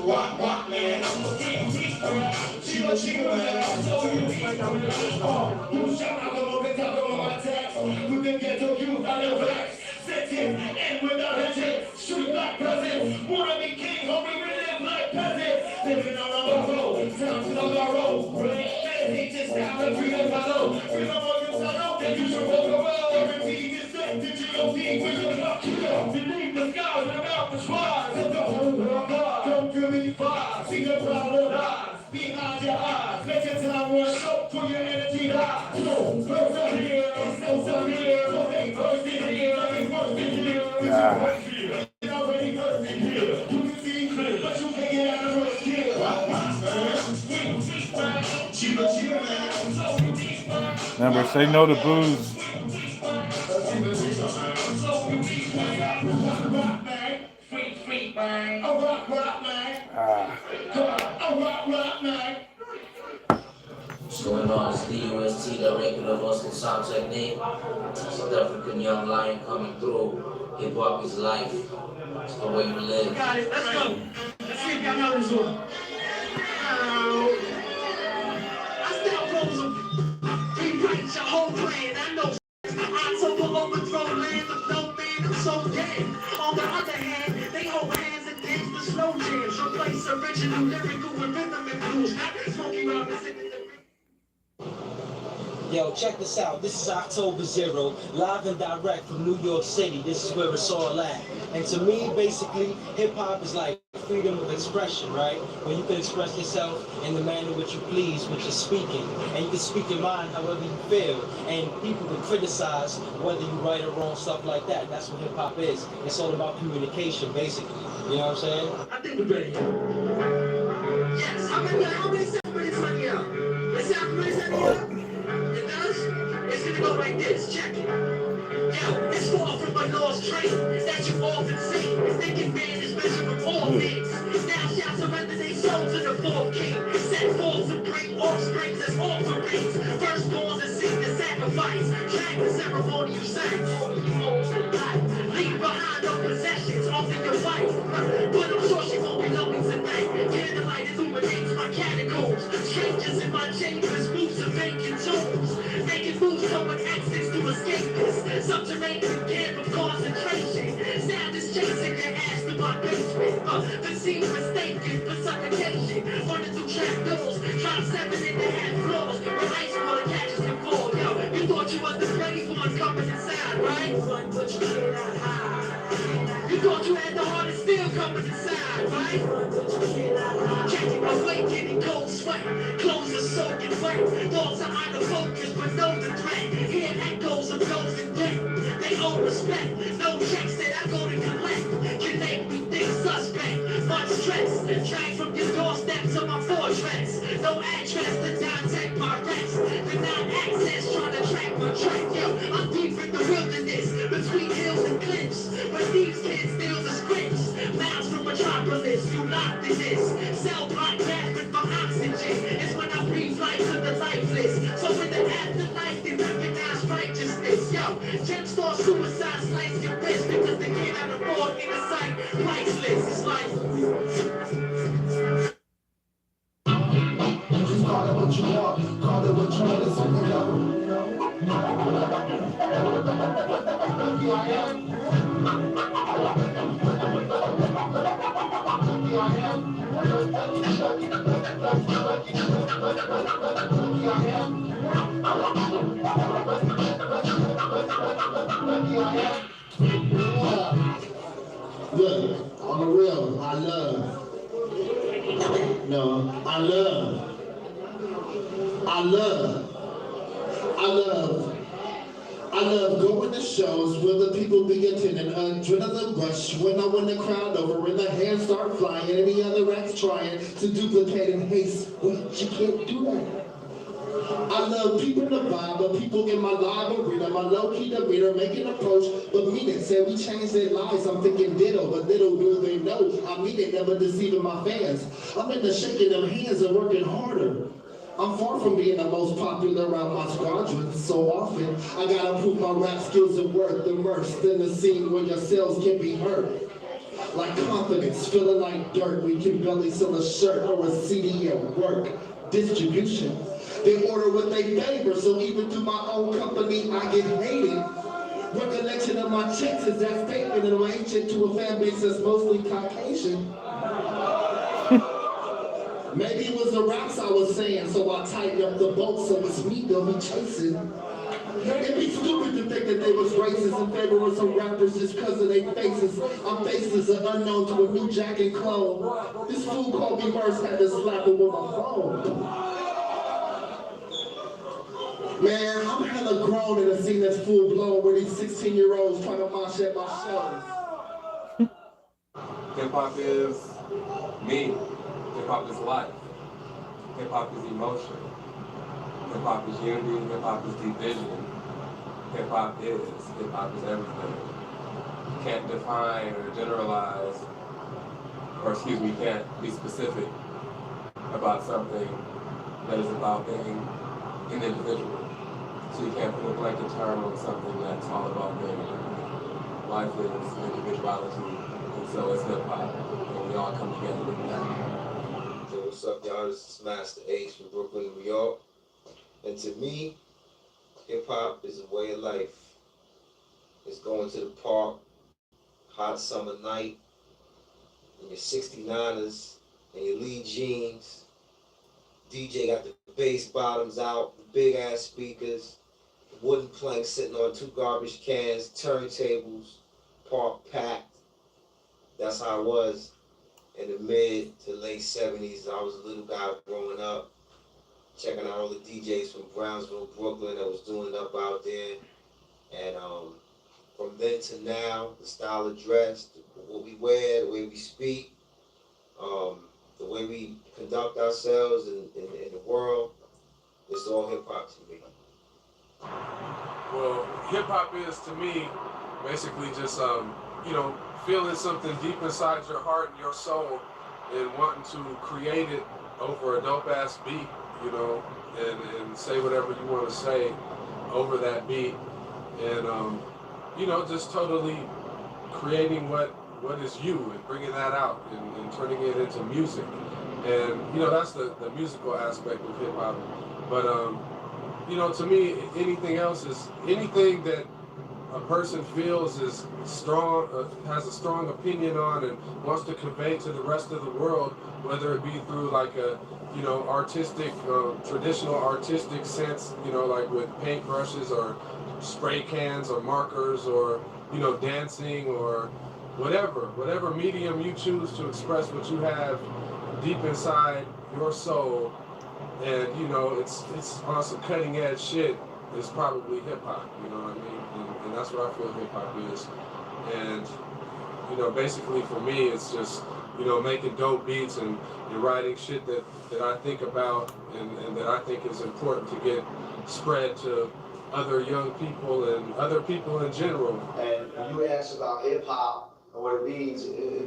rock man, Chiba man. Sitting and without a chance, shoot like president. Wanna be king, homie, we live like peasants. Living on our road, time to love our road. Hate this style and freedom follow. Freedom on your side, then you should walk around. Everything is set to G.O.D. When you're not here, beneath the skies and about the skies. Don't feel me fire, see the problem eyes. Behind your eyes, make your time run short, pull your energy high. So, first up here, so some here, so they first in here, they first in here. Already first in here, you can see clear, but you can't get out of first here. Remember, say no to booze. What's going on? It's DUST, director of Muscle Sound Technique. South African young lion coming through. Hip hop is life. It's the way you live. Got it, let's go. Let's see if y'all know this one. I still close rewrite your whole plan. I know I told them overthrow land of no man, I'm so dead. On the other hand, they hold hands and dance the slow jams. Replace original lyrical with rhythm and blues. Not Smokey Robinson. Yo, check this out. This is October Zero, live and direct from New York City. This is where it's all at. And to me, basically, hip-hop is like freedom of expression, right? Where you can express yourself in the manner which you please, which is speaking. And you can speak your mind however you feel. And people can criticize whether you right or wrong, stuff like that. That's what hip-hop is. It's all about communication, basically. You know what I'm saying? I think we're ready. Yes, how many celebrities on here? Let's see how many celebrities. It does? It's gonna go like this, check it. Yo, it's far from a lost trait that you often see. It's thinking man is missing from all things. Now shall surrender their souls to the fourth king. Set forth to bring offsprings as offerings. Firstborns and seek the sacrifice. Drag the ceremonial sacrifice. Leave behind no possessions, often your wife. But I'm sure she won't be lonely tonight. Candlelight illuminates my catacombs. Strangers in my chambers, moves of vacant tombs. Making moves toward exits to escape this subterranean camp of concentration. Sound is chasing their ass to my basement. The scene mistaken for suffocation. Running through trap doors, drop 7.5 floors. Where ice water catches can fall. Yo, you thought you was the brave one coming inside, right? But you cannot hide. You thought you had the heart and still coming inside, right? Catching my weight, getting cold sweat. Clothes are soaking wet. Thoughts are out of focus, but know the threat. Hear echoes of those in debt. They owe respect. No checks that I go to collect. Can make me think suspect. Much stress. Drag from your doorstep to my fortress. No address. the track, yo. I'm deep in the wilderness, between hills and cliffs. But these kids steal the scripts. Miles from metropolis, you locked in this. Cell block gasping for oxygen. It's when I breathe life to the lifeless. So in the afterlife, they recognize righteousness, yo. Gem store suicide slice your wrist because they can't afford inner sight. Priceless, it's like. Just call it what you want, call it what you want, it's on Look, I'm a real, I love. No, I love going to shows where the people be attending, adrenaline rush when I win the crowd over and the hands start flying, any other acts trying to duplicate in haste. Wait, you can't do that. I love people to vibe, but people in my live arena, my low-key demeanor, making a approach, but meaning said we changed their lives. I'm thinking ditto, but little do they know, I mean it, never deceiving my fans. I'm in the shaking them hands and working harder. I'm far from being the most popular around my squadron. So often, I gotta prove my rap skills and worth, immersed in the scene where your sales can be heard. Like confidence, feeling like dirt, we can barely sell a shirt or a CD at work. Distribution, they order what they favor, so even through my own company, I get hated. Recollection of my checks is that statement and arrange it to a fan base that's mostly Caucasian. Maybe it was the raps I was saying, so I tightened up the boat so it's me they'll be chasing. It'd be stupid to think that they was racist in favor of some rappers just because of their faces. I'm faceless and unknown to a new Jack and Clone. This fool called me Merce, had to slap him with my phone. Man, I'm hella grown in a scene that's full blown where these 16-year-olds trying to mosh at my shows. Hip-hop is me. Hip-hop is life. Hip-hop is emotion. Hip-hop is unity. Hip-hop is division. Hip-hop is. Hip-hop is everything. You can't define or generalize, or you can't be specific about something that is about being an individual. So you can't put a blanket term on something that's all about being an individual. Life is individuality, and so is hip-hop. And we all come together with that. What's up, y'all? This is Master Ace from Brooklyn, New York. And to me, hip-hop is a way of life. It's going to the park, hot summer night, in your 69ers and your Lee jeans. DJ got the bass bottoms out, the big-ass speakers, wooden planks sitting on 2 garbage cans, turntables, park packed. That's how it was. In the mid to late 70s, I was a little guy growing up, checking out all the DJs from Brownsville, Brooklyn that was doing it up out there. And from then to now, the style of dress, what we wear, the way we speak, the way we conduct ourselves in the world, it's all hip-hop to me. Well, hip-hop is, to me, basically just, feeling something deep inside your heart and your soul and wanting to create it over a dope-ass beat, and say whatever you want to say over that beat. And, just totally creating what is you and bringing that out and turning it into music. And, that's the musical aspect of hip-hop. But, to me, anything else is anything that a person feels is strong, has a strong opinion on and wants to convey to the rest of the world, whether it be through like a, artistic, traditional artistic sense, like with paintbrushes or spray cans or markers or, dancing or whatever medium you choose to express what you have deep inside your soul. And, it's on some cutting edge shit. It's probably hip hop, you know what I mean? And that's what I feel hip hop is. And, basically for me, it's just, making dope beats and writing shit that I think about and that I think is important to get spread to other young people and other people in general. And when you ask about hip hop and what it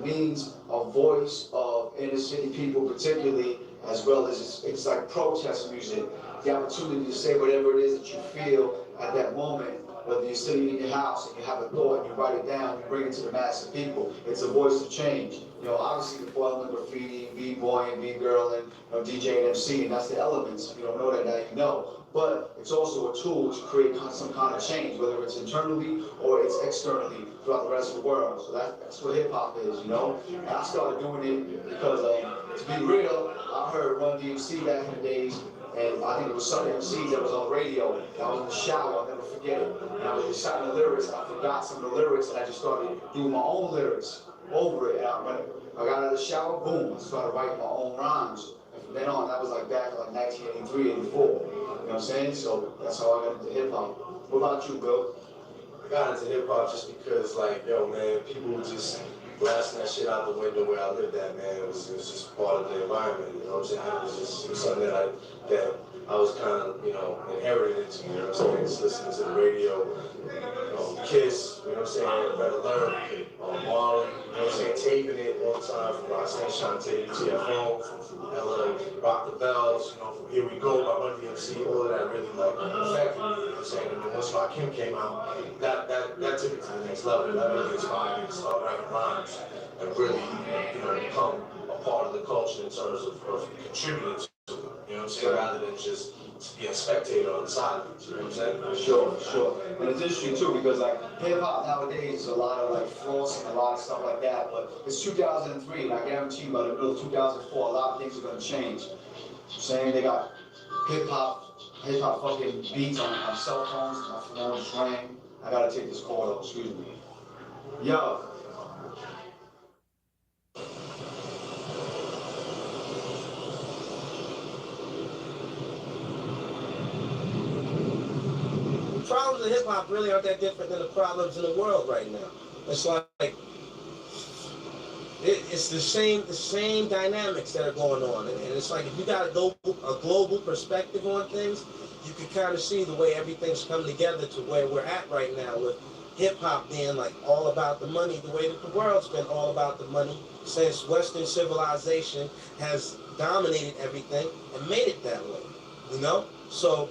means a voice of inner city people particularly, as well as it's like protest music, the opportunity to say whatever it is that you feel at that moment, whether you're sitting in your house and you have a thought and you write it down, you bring it to the mass of people. It's a voice of change. You know, obviously the foil and graffiti, b-boying, b-girling, DJ and MC, and that's the elements. If you don't know that, now you know. But it's also a tool to create some kind of change, whether it's internally or it's externally throughout the rest of the world. So that's what hip hop is, you know? And I started doing it because, to be real, I heard Run DMC back in the days, and I think it was Southern MCs that was on the radio. I was in the shower, I'll never forget it. And I was reciting the lyrics, and I forgot some of the lyrics, and I just started doing my own lyrics over it. And when I got out of the shower, boom, I started writing my own rhymes. And from then on, that was like back in like 1983, 84. You know what I'm saying? So that's how I got into hip hop. What about you, Bill? I got into hip hop just because, like, yo, man, people were just blasting that shit out the window where I lived at, man. It was just part of the environment, you know what I'm saying? It was something that I was kind of, you know, inherited into, you know what I'm saying? Just listening to the radio, Kiss, you know what I'm saying? Red Alert, Marley, you know what I'm saying? Taping it all the time from Roxanne Shante, TFO, from Ella, Rock the Bells, you know, from Here We Go by Run DMC, all of that really like affected me, you know what I'm saying? And then once Rakim came out, that took it to the next level. That really inspired me to start writing rhymes and really, you know, become a part of the culture in terms of contributing to it, you know what I'm saying? Rather than just be a spectator on the sidelines, you know what I'm saying? Sure. And it's interesting too, because like hip hop nowadays is a lot of like floss and a lot of stuff like that, but it's 2003, and I guarantee you by the middle of 2004, a lot of things are gonna change. I'm saying they got hip hop fucking beats on cell phones, my phone's ring. I gotta take this call though, excuse me. Yo. The problems of hip hop really aren't that different than the problems in the world right now. It's like it's the same dynamics that are going on, and it's like if you got a global perspective on things, you can kind of see the way everything's come together to where we're at right now with hip hop being like all about the money, the way that the world's been all about the money since Western civilization has dominated everything and made it that way, you know? So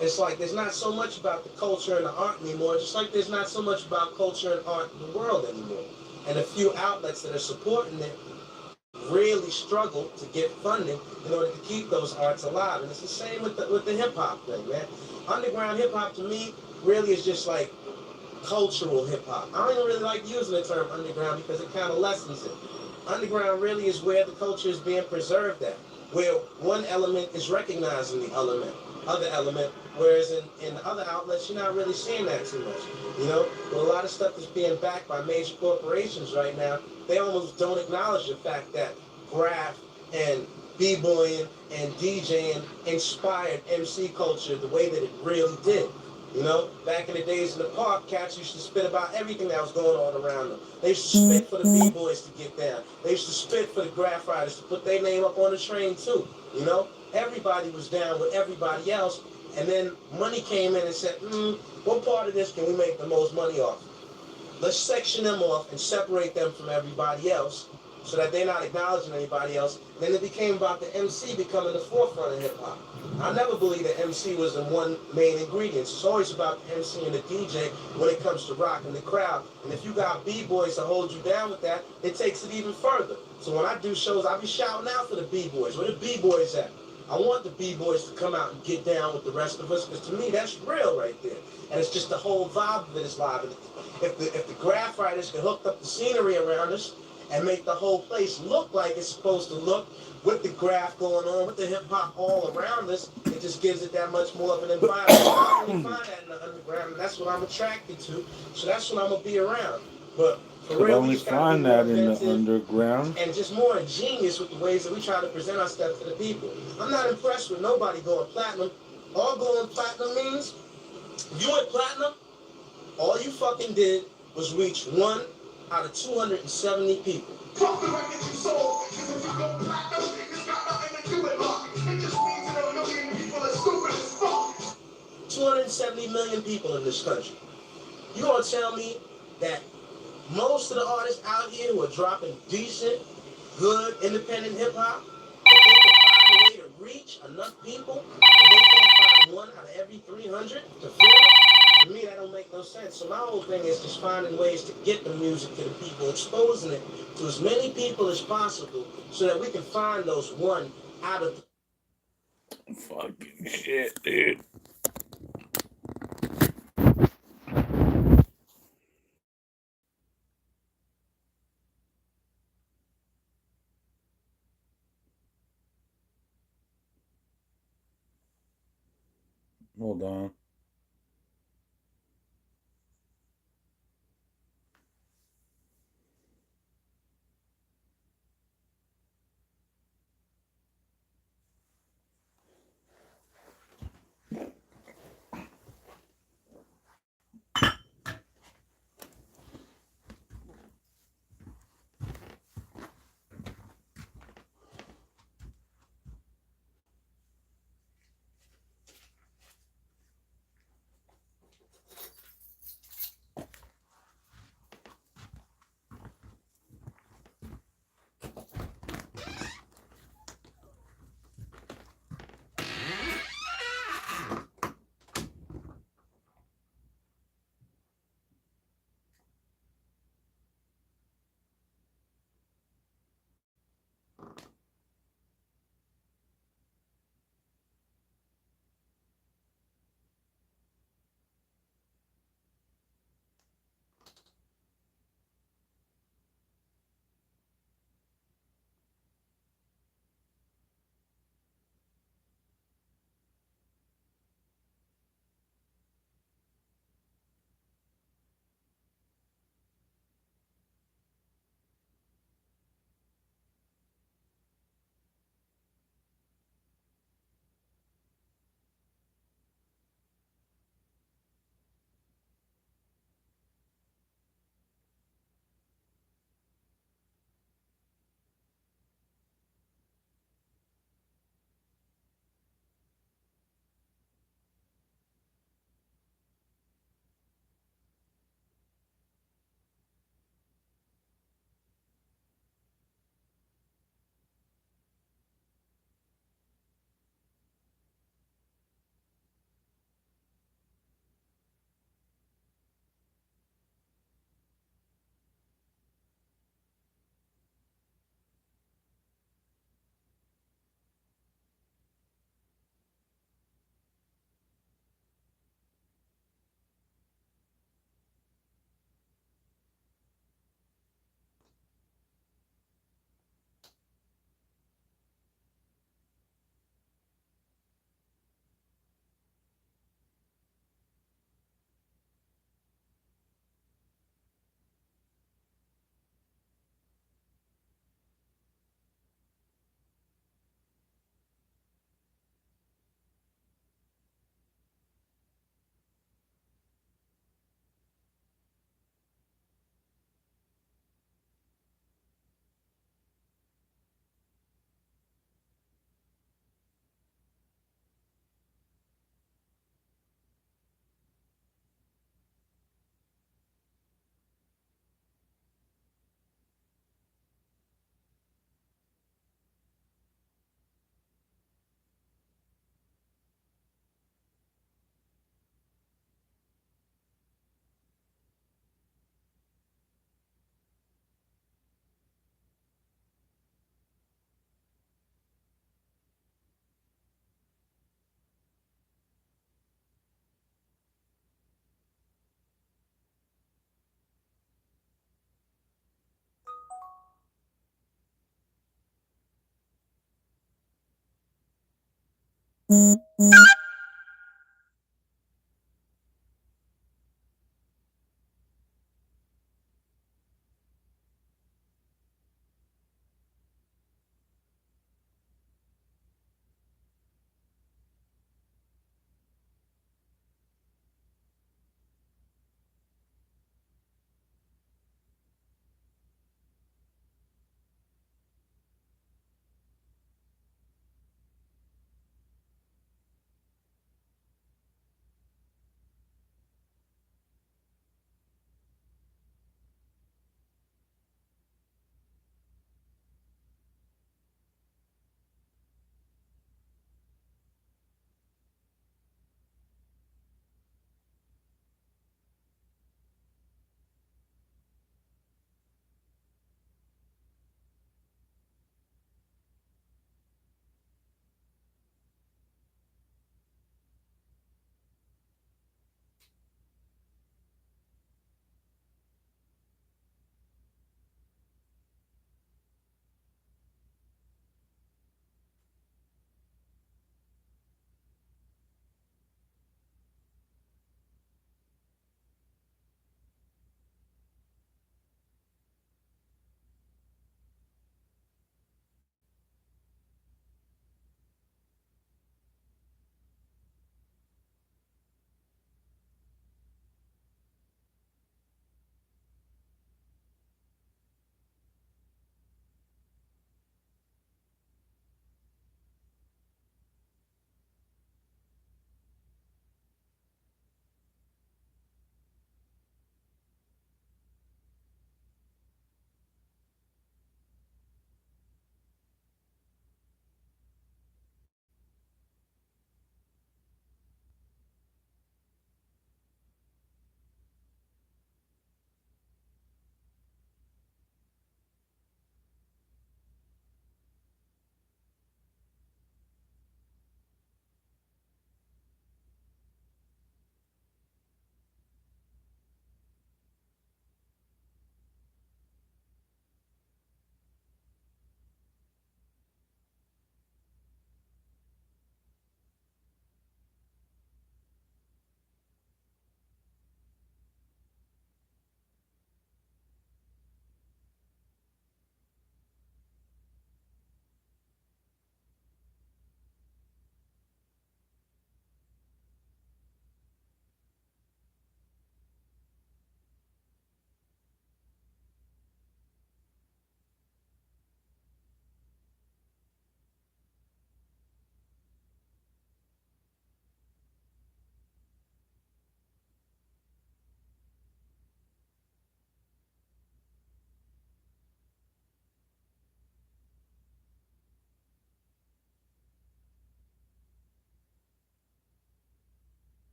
it's like there's not so much about the culture and the art anymore, just like there's not so much about culture and art in the world anymore. And a few outlets that are supporting it really struggle to get funding in order to keep those arts alive. And it's the same with the hip-hop thing, man. Underground hip-hop, to me, really is just like cultural hip-hop. I don't even really like using the term underground because it kind of lessens it. Underground really is where the culture is being preserved at, where one element is recognizing the other element, whereas in other outlets, you're not really seeing that too much, you know? But a lot of stuff that's being backed by major corporations right now, they almost don't acknowledge the fact that graph and b-boying and DJing inspired MC culture the way that it really did. You know, back in the days in the park, cats used to spit about everything that was going on around them. They used to spit for the b-boys to get down. They used to spit for the graph riders to put their name up on the train too, you know? Everybody was down with everybody else, and then money came in and said, what part of this can we make the most money off? Let's section them off and separate them from everybody else so that they're not acknowledging anybody else. And then it became about the MC becoming the forefront of hip-hop. I never believed that MC was the one main ingredient. It's always about the MC and the DJ when it comes to rocking the crowd. And if you got b-boys to hold you down with that, it takes it even further. So when I do shows, I be shouting out for the b-boys. Where the b-boys at? I want the b-boys to come out and get down with the rest of us, because to me, that's real right there. And it's just the whole vibe of it is live. If the graph writers can hook up the scenery around us and make the whole place look like it's supposed to look, with the graph going on, with the hip-hop all around us, it just gives it that much more of an environment. I don't find that in the underground, and that's what I'm attracted to, so that's what I'm going to be around. But for Could real, only find that in the underground. and just more ingenious with the ways that we try to present our stuff to the people. I'm not impressed with nobody going platinum. All going platinum means, if you went platinum, all you fucking did was reach 1 out of 270 people. Fuck the record you sold, cause if you go platinum, it's got nothing to do with luck. It just means that a million people are stupid as fuck. 270 170 million people in this country. You gonna tell me that most of the artists out here who are dropping decent, good, independent hip hop, if they can find a way to reach enough people, if they can't find one out of every 300 to feel it, to me that don't make no sense. So my whole thing is just finding ways to get the music to the people, exposing it to as many people as possible, so that we can find those one out of. Fucking shit, dude. Hold on.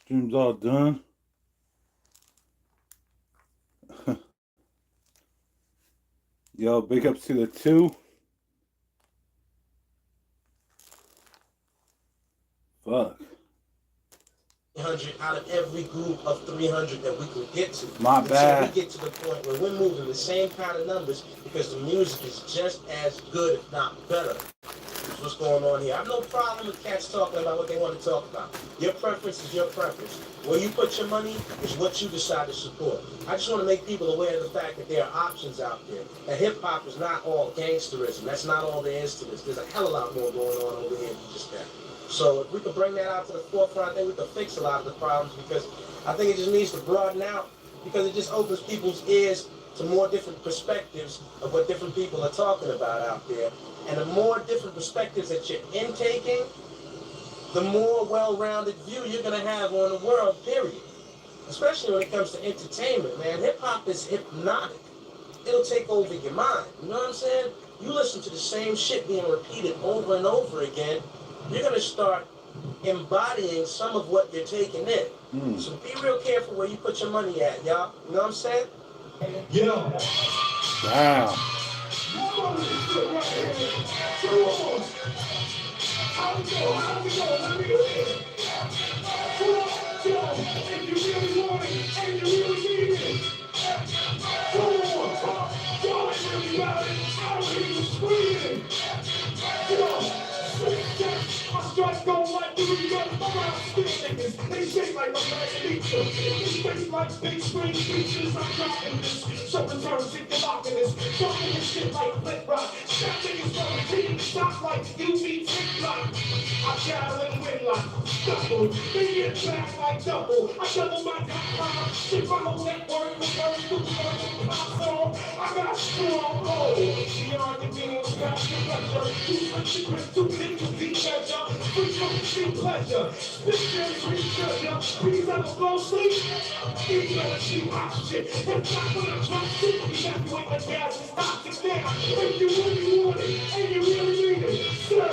Stream's all done. Yo, big ups to the 2. Fuck. 300 out of every group of 300 that we can get to. My bad. Until we get to the point where we're moving the same kind of numbers because the music is just as good, if not better. That's what's going on here. I have no problem with cats talking about what they want to talk about. Your preference is your preference. Where you put your money is what you decide to support. I just want to make people aware of the fact that there are options out there. That hip-hop is not all gangsterism. That's not all there is to this. There's a hell of a lot more going on over here than just that. So if we could bring that out to the forefront, I think we could fix a lot of the problems, because I think it just needs to broaden out, because it just opens people's ears to more different perspectives of what different people are talking about out there. And the more different perspectives that you're intaking, the more well-rounded view you're going to have on the world, period. Especially when it comes to entertainment, man. Hip-hop is hypnotic. It'll take over your mind. You know what I'm saying? You listen to the same shit being repeated over and over again, you're going to start embodying some of what you're taking in. So be real careful where you put your money at, y'all. You know what I'm saying? Yeah. Wow. Strike go like the real around still niggas. They shake like a magneto. They space like big screen features. I'm dropping this. So the terms hit the lock in this. Dropping this shit like flip rock. Shot niggas from the team. Shot like UV tick lock. I shadow and win like double. They get back like double. I double my top. Shit follow network. Reverse through the pop song. I got strong gold. Beyond the beans. Got the pressure. Too much secret. Too little pleasure. Free from free pleasure. Spit researcher. Please have a flow sleep. These are you hot shit. If not when I drop shit, evacuate the gas and stop it there. If you really want it and you really need it, sir.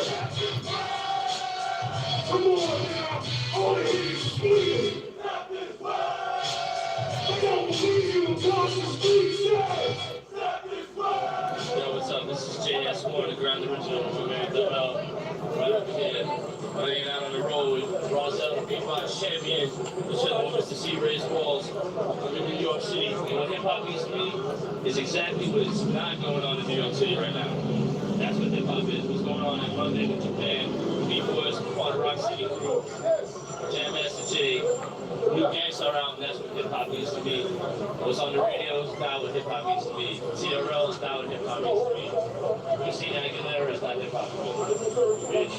Come on now. All the heat is squeezing. Not this way. I don't believe you across the street, sir. Not this way. Yo, what's up? This is JS1, the Grand Original from America. Right up here, laying out on the road, Roselle, beatbox champion, chilling with Mr. C. Ray's Walls. I'm in New York City, and what hip-hop means to me is exactly what is not going on in New York City right now. That's what hip-hop is. What's going on in London and Japan, B-Boys, Quad Rock City Crew, Jam Master J, New Gangstar out, and that's what hip-hop means to me. What's on the radio is not what hip-hop means to me. TRL is not what hip-hop means to me. Christina Aguilera is not hip-hop to me. Bitch.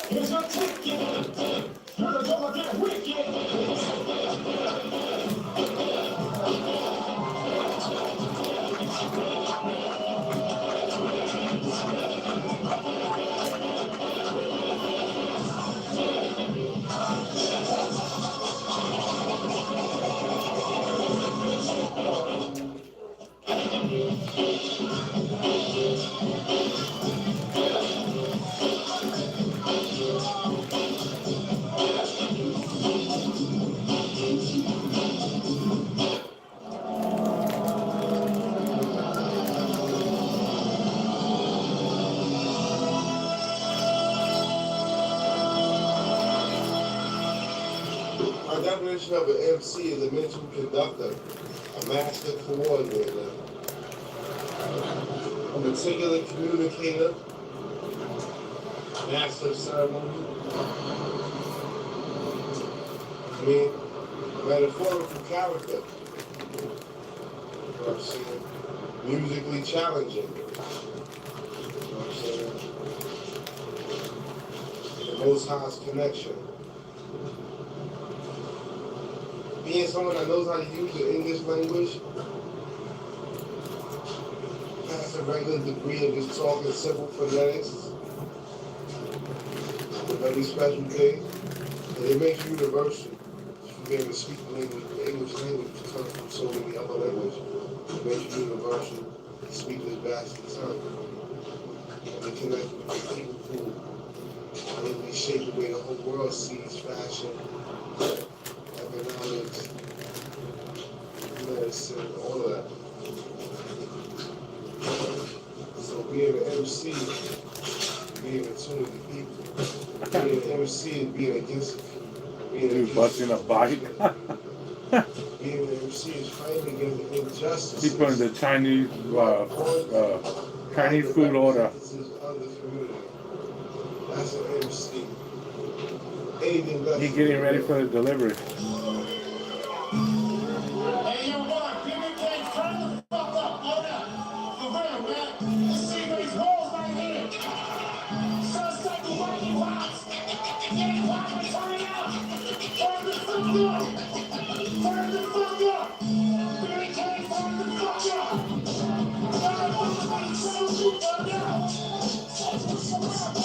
Here's your ticket. You're the drummer, get wicked. Our definition of an MC is a mental conductor, a master coordinator, a meticulous communicator, master of ceremony. I mean, metaphorical character. You know what I'm saying? Musically challenging. You know what I'm saying? The Most High's connection. being someone that knows how to use the English language, has a regular degree of just talking simple phonetics, a very special thing, and it makes you universal. You be able to speak the English language, which comes from so many other languages. It makes you universal. Speak this bastard tongue. And it connects with people who really shape the way the whole world sees fashion, economics, medicine, all of that. So being an MC, being in tune with the people. Being an MC is being against Dude busting a bike. being an MC is fighting against the injustice. He put in the Chinese food order. Of the community. That's an MC. Anything less. He getting ready for the delivery. Hey, yo, Mark, give me that turn the fuck up, hold up. For real, man. This C-Race walls right here. Sunset the white rocks. Get it rock and turn it up. Turn the fuck up. Turn the fuck up. Billy Kane, turn the fuck up. Turn the fuck up. Turn the fuck up.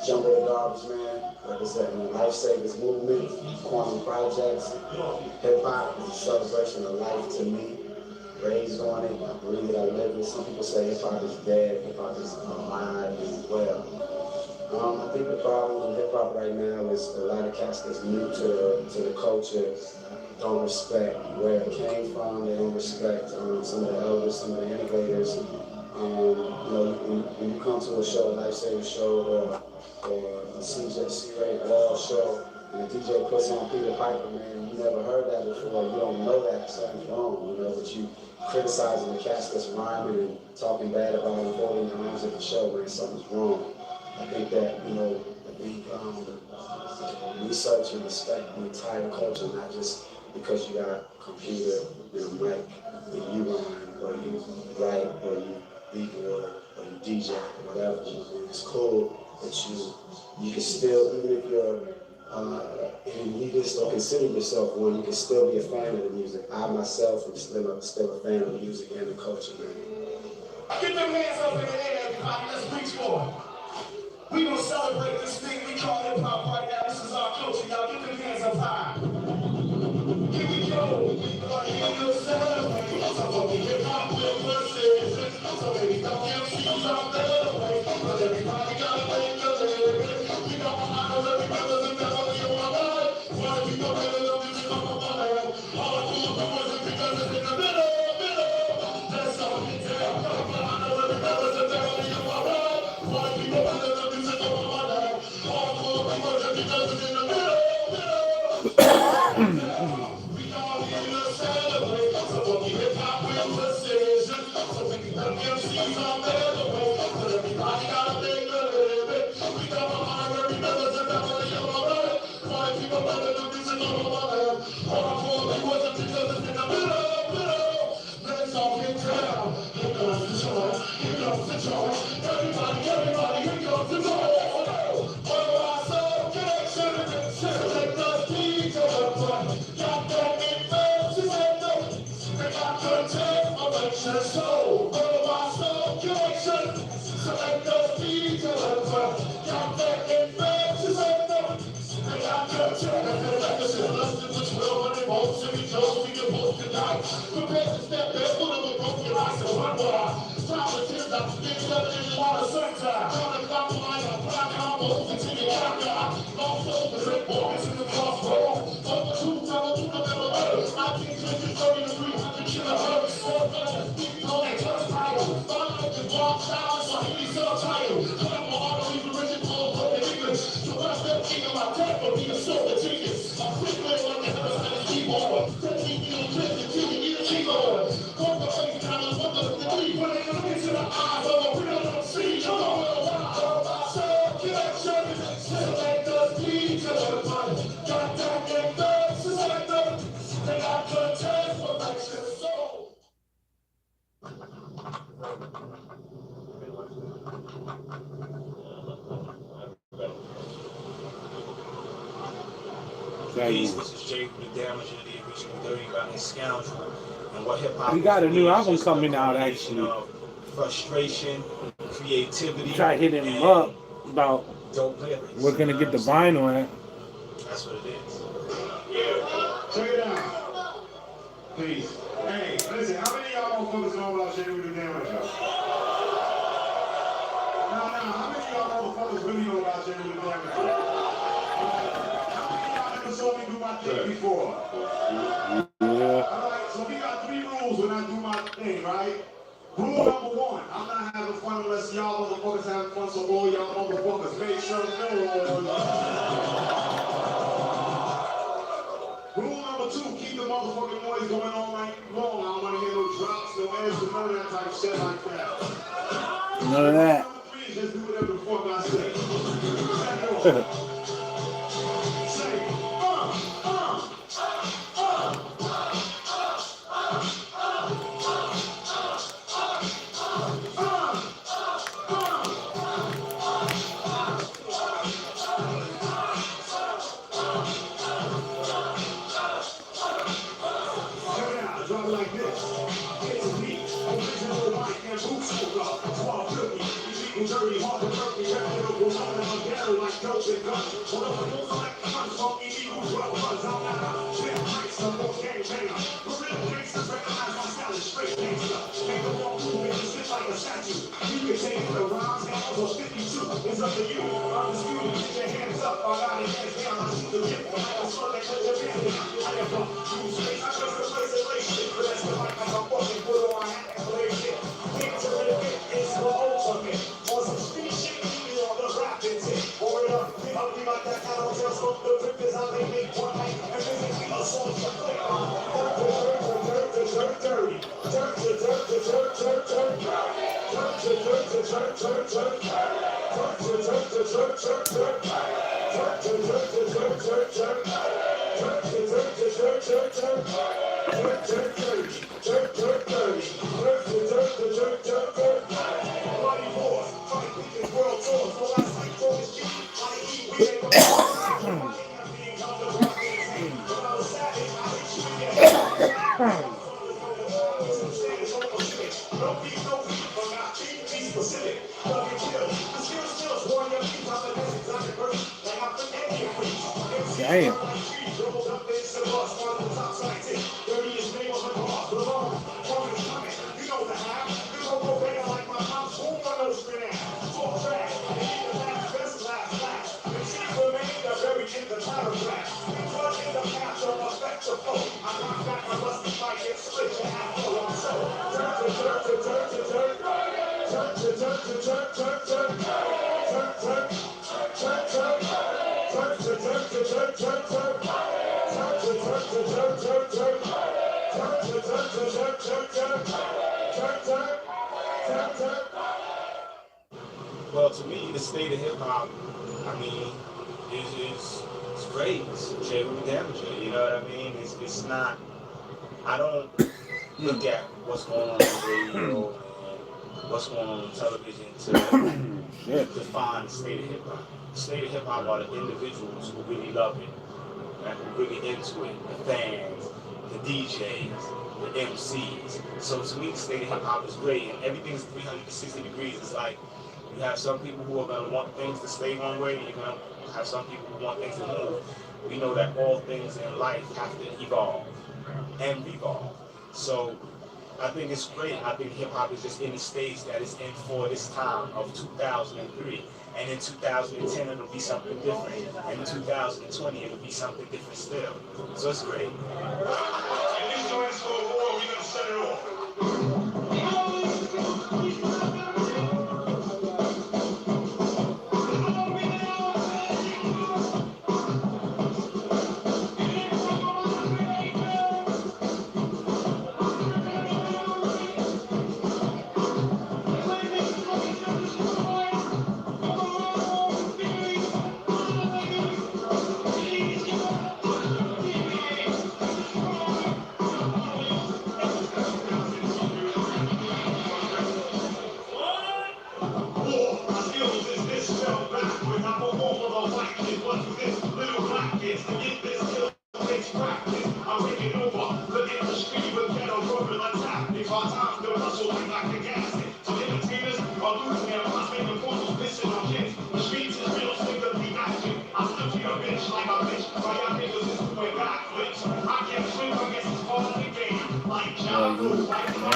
Jump in the garbage, man. Like I said, man, Lifesavers Movement, Quantum Projects. Hip hop is a celebration of life to me. Raised on it, I breathe it, I live it. Some people say hip hop is dead, hip hop is alive as well. I think the problem with hip hop right now is a lot of cats that's new to the culture don't respect where it came from. They don't respect some of the elders, some of the innovators. You know, when you come to a show, a Lifesaver show, or a C-Ray Wall show, and the DJ puts on Peter Piper, man, you never heard that before, you don't know that something's wrong, you know, but you criticizing the cats that's rhyming and talking bad about them, holding the arms at the show, man, something's wrong. I think that, you know, research and respect the entire culture, not just because you got a computer and a mic and you rhyme, or you write, or you beatboard, or you DJ, or whatever. And it's cool that you can still, even if you're an elitist or consider yourself one, you can still be a fan of the music. I myself am still a fan of the music and the culture, man. Get them hands up in the air, everybody. Let's reach for it. We gonna celebrate this thing we call hip hop right now. This is our culture, y'all. Get them hands up high. Here we go. We gonna celebrate. So hip hop will persist. So baby, don't give me some better way. But everybody gotta make the lyrics. We know how to live brothers and never be on my life. Why we go better than music on my mind? All I do is because it's in the middle. That's all we tell. How to live brothers and never be on my life. Why we go better than music on my mind? All I do is because it's in the middle. Peace, this is Jay with the Damage of the original Dirty Rotten Scoundrel. And what hip hop We got a new album coming out actually. Frustration, creativity. Try hitting him up about we're gonna get the vinyl at. That's what it is. Check it out. Please. Hey, listen, how many of y'all motherfuckers know about Jay with the Damage? How many of y'all motherfuckers really know about Jay with the Damage? Saw me do my thing before. Alright, so we got 3 rules when I do my thing, right? Rule number 1, I'm not having fun unless y'all motherfuckers having fun, so all y'all motherfuckers make sure to know. Rule number 2, keep the motherfucking noise going all night long. I don't want to hear no drops, no edge, none of that type of shit like that. None of that. Number 3 is just do whatever the fuck I say. Damn. Well, to me, the state of hip hop, I mean, is great. It's Jay with the Damager, you know what I mean? It's not, I don't look at what's going on the radio and what's going on television to define the state of hip hop. The state of hip hop are the individuals who really love it, and who really into it, the fans, the DJs, the MCs. So to me, the state of hip hop is great, and everything's 360 degrees. It's like You have some people who are going to want things to stay one way, and you're going to have some people who want things to move. We know that all things in life have to evolve and revolve. So I think it's great. I think hip-hop is just in the stage that it's in for this time of 2003. And in 2010, it'll be something different. And in 2020, it'll be something different still. So it's great. And these joints go war, we're going to set it off.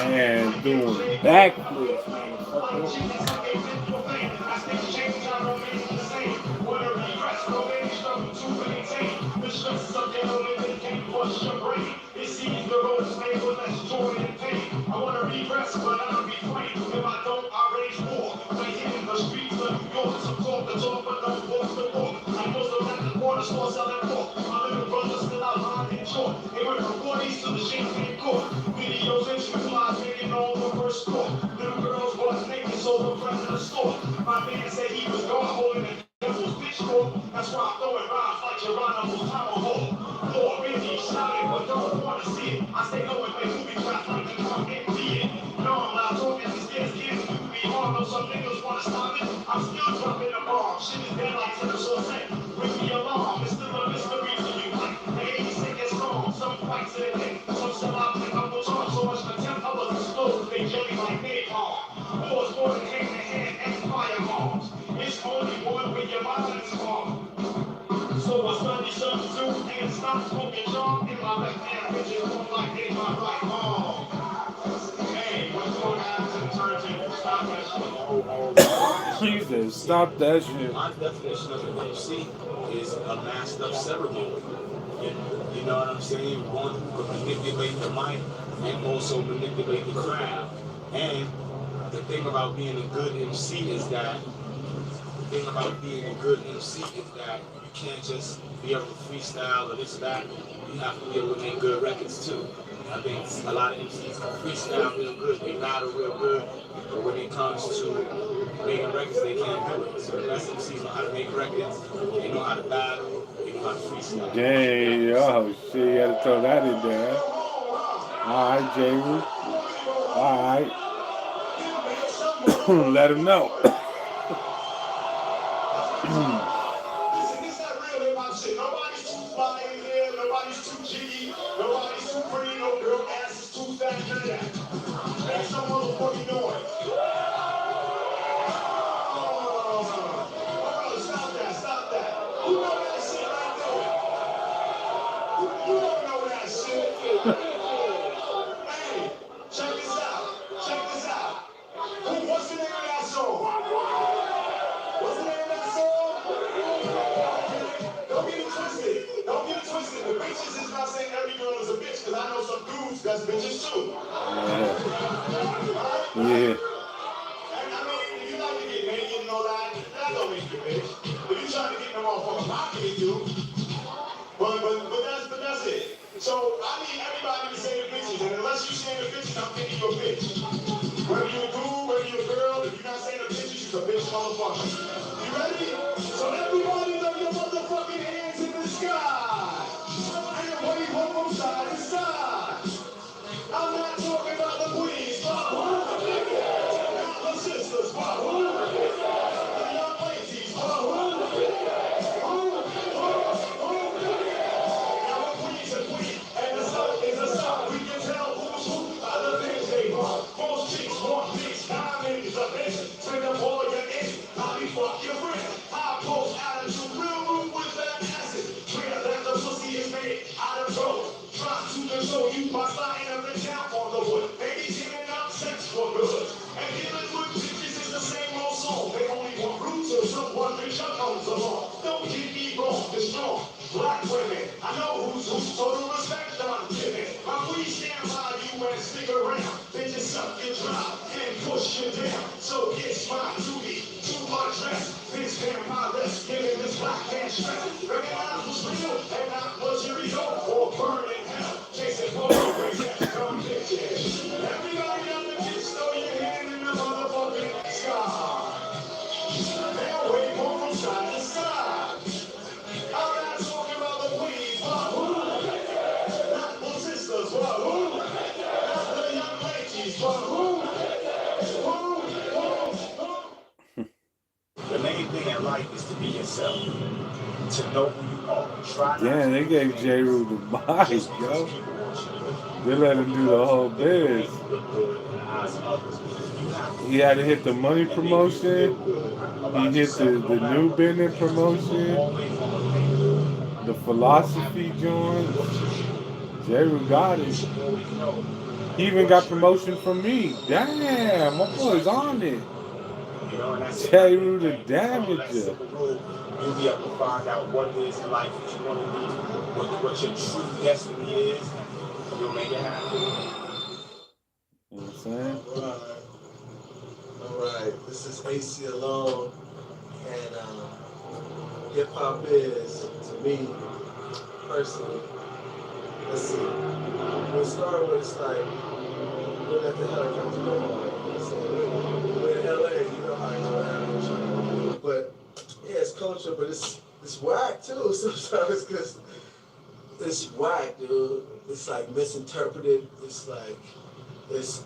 Man, doing backflips, motherfucker. Little girls was naked, so the front of the store. My man said he was gone holding the devil's pitchfork. That's why I'm throwing rhymes like Geronimo's tomahawk. Lord, really shouting, but don't want to see it. I stay knowing when movie traps like the come empty it. No, I'm not talking to scared kids. You can be hard, though some niggas want to stop it. I'm still dropping the bomb. Shit is dead like tennis or set. Bring me along, it's still a mystery to you. Like the 86 song, some fights in a day. Some sell out in a couple times, so much contempt, others explode. They jelly like napalm. Wars more than hand-to-hand and firearms. It's only one when your mind's calm. So I study substitute and stop smoking junk in my left hand, bitches look like in my right arm. Hey, what's going on to the turntable? Stop that shit. He said, stop that shit. My definition of an MC is a masked up cerebral. You know what I'm saying? One who can manipulate the mic and also manipulate the crowd. And the thing about being a good MC is that you can't just be able to freestyle or this or that. You have to be able to make good records too. I think a lot of MCs can freestyle real good, they battle real good, but when it comes to making records, they can't do it. So the best MCs know how to make records, they know how to battle, they know how to freestyle. Dang, oh shit, you had to throw that in there. Alright, James. Alright. Let him know. Nobody's too fly in here, nobody's too jiggy, nobody's too pretty, no girl ass is too fat, none of that. That's some motherfucking noise. Oh, stop that. Who know that shit right there? You don't know that shit. Hey, check this out. What's the name of that song? What's the name of that song? Don't get it twisted. The bitches is not saying every girl is a bitch, because I know some dudes that's bitches too. Yeah. And I mean, if you like to get naked and all that don't make you a bitch. If you trying to get them motherfuckers pocket, you do. But that's it. So I need everybody to say the bitches, and unless you say the bitches, I'm thinking you're a bitch. Whether you're a dude, whether you're a girl, if you're not saying the bitches, you're a bitch motherfucker. You ready? So everybody throw your motherfucking hands in the sky. And wave them from side to side. I'm not talking about the queens, but not the sisters, but the young ladies, but now a queen's a queen, and the sun is a sun. We can tell who's who by the things they want. Most chicks want big diamonds, a bitch. Spend up all your eggs. Close attitude, real room with that acid. Where that the pussy is made out of gold. Try to control you by sliding every down on the wood. Baby giving up sex for good. And dealing with bitches is the same old song. They only want roots or someone rich up comes along. Don't get me wrong, it's strong. Black women, I know who's who, so the respect I'm giving. My queen stand by you and stick around. Bitches suck your drop and push you down. So it's my duty to address this vampire, giving this black man strength. Recognize what's real and not what's real or burn in hell. Chasing photographs that come bitches. Everybody on the bitch, throw your hand in the motherfucking sky. Now wave from side to side. I'm not talking about the queens, but who? Not the sisters, but who? Not the young ladies, but who? The main thing in life is to be yourself. To know who you are. Try not Damn, they gave J. Rule the mic, yo. They let him do the whole biz. He had to hit the money promotion. He hit the new business promotion. The philosophy joint. J. Rule got it. He even got promotion from me. Damn, my boy's on it. J. Rule the damager. You'll be able to find out what it is in life that you want to be, what your true destiny is, and you'll make it happen. You know what I'm saying? All right. This is AC Alone, and hip hop is, to me, personally, let's see. When it started with, it's like, look at the helicopter go on. We're in LA, you know how you know that. But yeah, it's culture, but it's whack too sometimes because it's whack, dude. It's like misinterpreted. It's like it's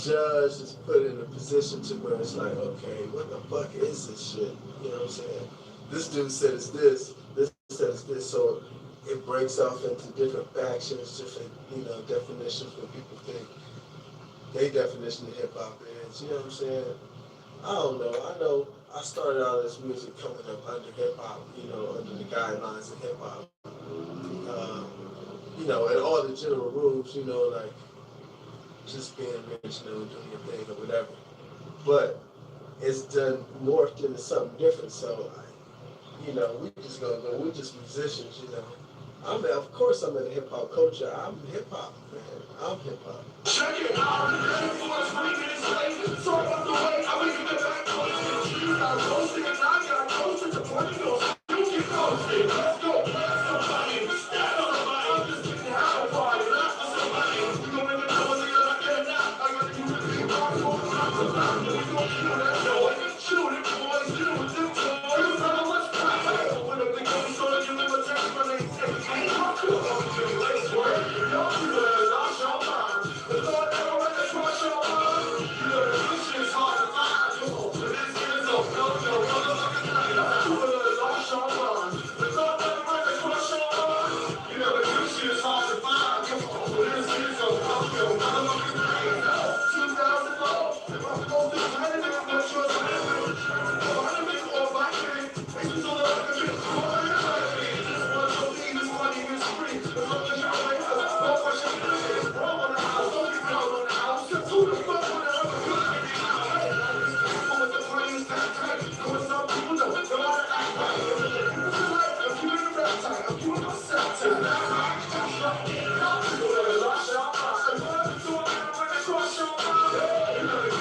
judged. It's put in a position to where it's like, okay, what the fuck is this shit? You know what I'm saying? This dude said it's this. This said it's this. So it breaks off into different factions, different definitions. What people think their definition of hip hop is. You know what I'm saying? I don't know. I know I started out this music coming up under hip hop, under the guidelines of hip hop. And all the general rules, like just being rich, doing your thing or whatever. But it's done morphed into something different. So, we just gonna go. We're just musicians, of course I'm in the hip hop culture. I'm hip hop, man. I'm hip hop. Check it out. Sorry about the way I was in the back. I was roasting and I got closer to Portugal. You get roasted. Let's go. Blast somebody. Stab somebody. I'm just getting how to party. Blast somebody. We gon' make it know what nigga like that now. I got you to be hard for the top of that. We gon' kill that boy. Shoot it, boys. Shoot it, them boys. I know what's crap. When the big gun saw you in the text when they say, ain't talk to us. Let's work. Y'all do that. Lost your mind. The Lord never went across your mind. This shit's hard to find. Come on. This is a motherfucking night. You better lost your mind. The Lord never went across your mind. This shit's hard to find. Come on. This is a motherfucking night. 2004. If I'm supposed to try to make what you're saying. Try to make all my things. This is all I can do. This one for me. This money is free. This one for your way. No question. Roll on the house. Don't be down on the house. Who the fuck would ever do it? With the planes that tight. With some people don't know how to act right. This is life. I'm keeping the rap tight. I'm keeping myself tight. You better lost your mind. You better cross your mind.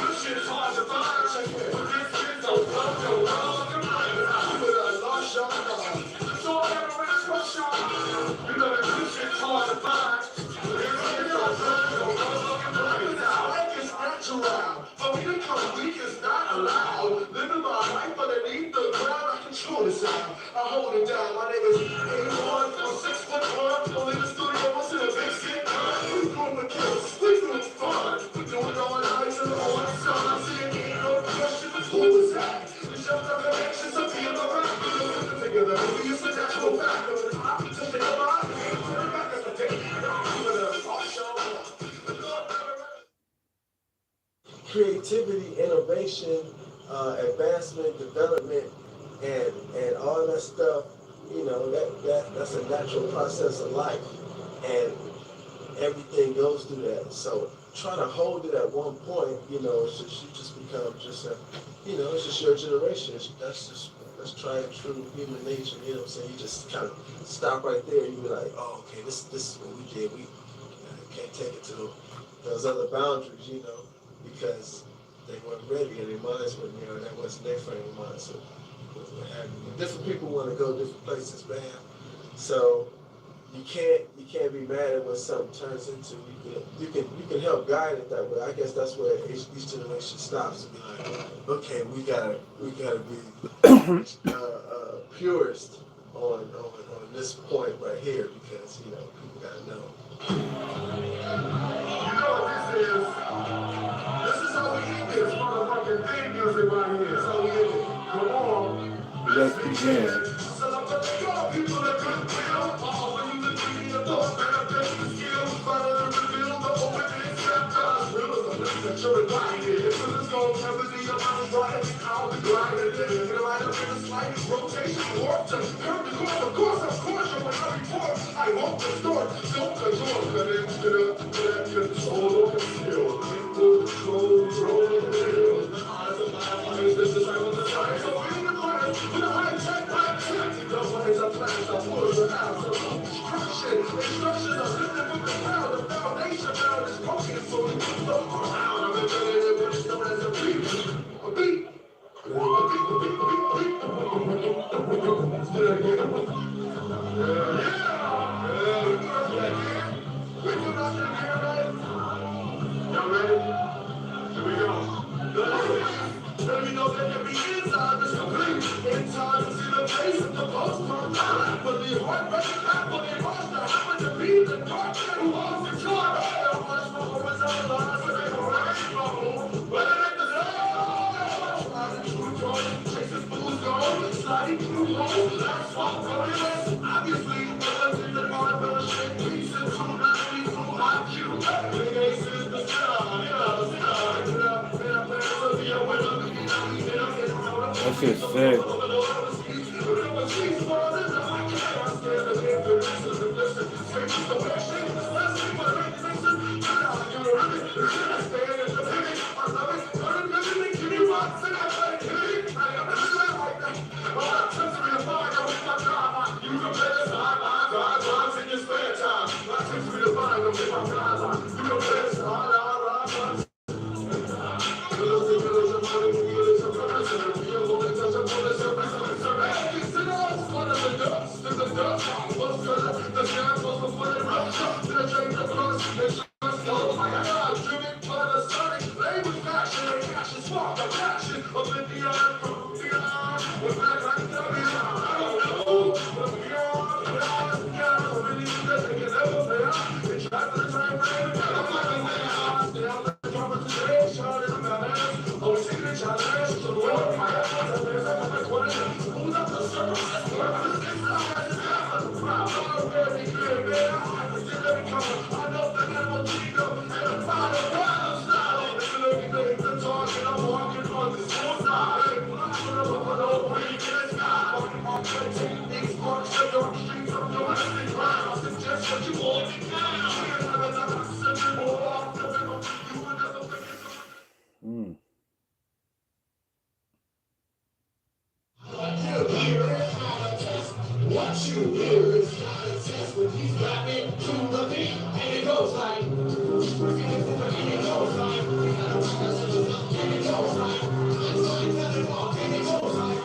This shit is hard to find. Check it. This shit's a fucking motherfucking mind. You better lost your mind. So I never cross your mind. This shit's hard to find. This shit's a fucking motherfucking mind. Life is natural. But we become weak is not allowed. Living my life underneath the ground. I control the sound. I hold it down. My name is A1. I'm 6'1". I'm in the studio. I'm in a big shit. We doing the kills. We doing fun. We doing all the nights and all the sun. I'm seeing ain't no question. But who is that? We jumped up connections of being the rap. Together. We use the natural fact of the top. To think about it. Turn back at the day. Creativity, innovation, advancement, development that stuff, you know, that's a natural process of life, and everything goes through that. So trying to hold it at one point, you know, it's just, you just become just a, you know, it's just your generation. That's tried and true human nature. You know what I'm saying? You just kind of stop right there. You be like, oh, okay, this is what we did. We can't take it to those other boundaries, you know, because they weren't ready and their minds weren't there, and that wasn't their frame of mind. So different people want to go different places, man. So you can't be mad at what something turns into. You can help guide it that way. I guess that's where each generation stops and be like, okay, we gotta be purist on this point right here, because you know people gotta know. You know what this is? This is how we eat this motherfucking theme music right here. So we get it. Come on. Let's begin. So I'm gonna go people that couldn't feel. All when you look at me, the thought that I bet the skills. Finally reveal the open accept. Realism that you're invited. So let's go. Never see your mind right. I'll be gliding. Get a line up in a slight rotation. Warp to hurt the course. Of course, you're when I report. I won't distort. Don't control. Control or conceal. Control, eyes of my eyes. This is how the time. So in the corner, with a high tech, the ways of plans are full of absolute destruction. Instructions are written with the power. The foundation now is broken. So we can look around. I'm embedded in what is known as a beat. A beat. Let's do that again. We do not hear that. Y'all ready? Here we go. Let me know that there be inside this complete. In time to see the face of the post from time. But the heart rate back when it wants to happen to be the dark man who wants to try. There was no horizontal lines, but they were right. But it ain't the same. Chases fools gone, sliding through holes. Last walk on the list. Obviously, the in the marble shit. Pieces from 90 through IQ. Big aces, the star, That shit's sick. What you hear is not a test when he's rapping to the beat, and it goes like, and it goes like, and it goes like, and it goes like, and it goes like.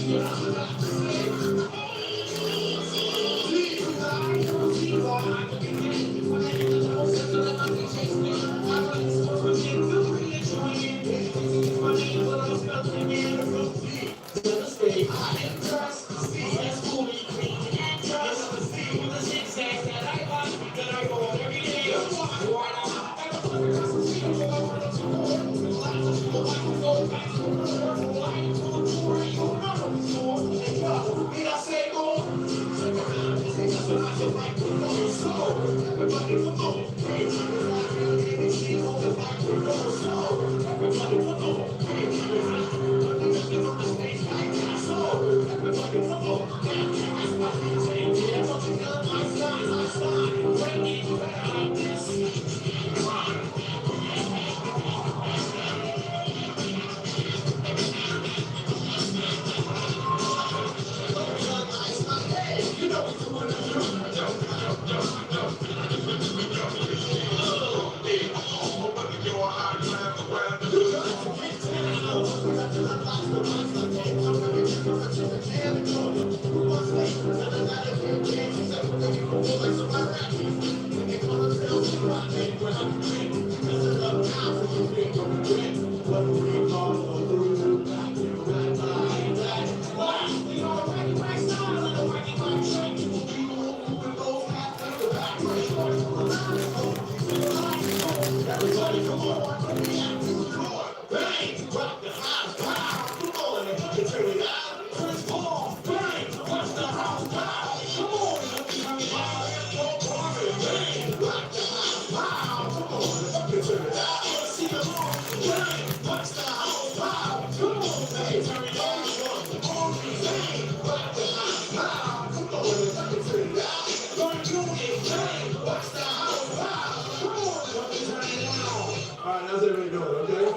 Yeah. Alright, how's everybody doing? Okay?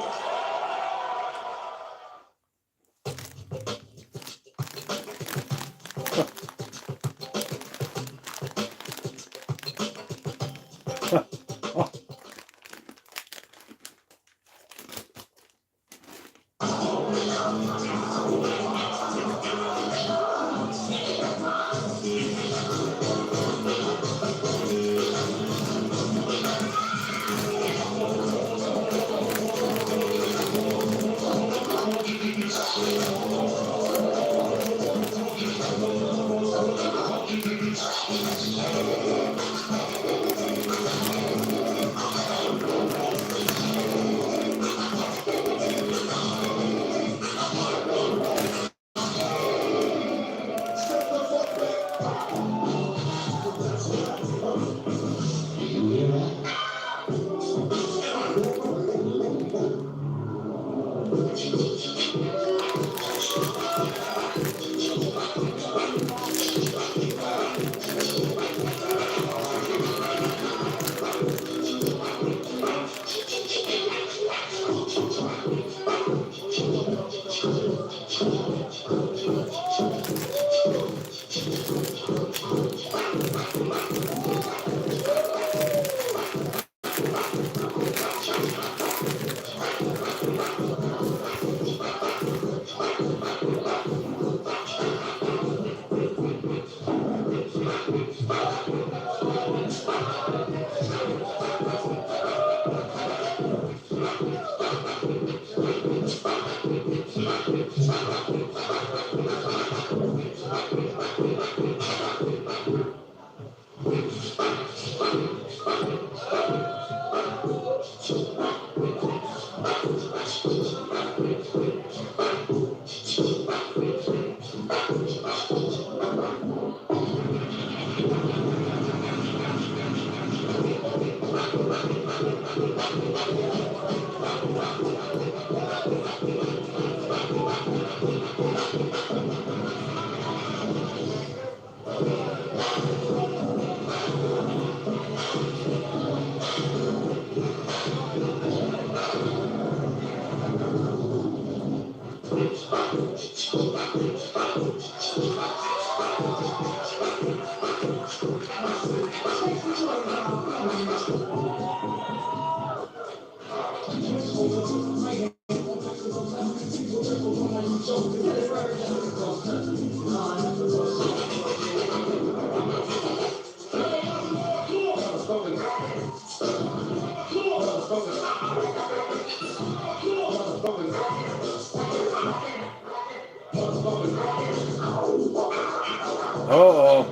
Uh-oh.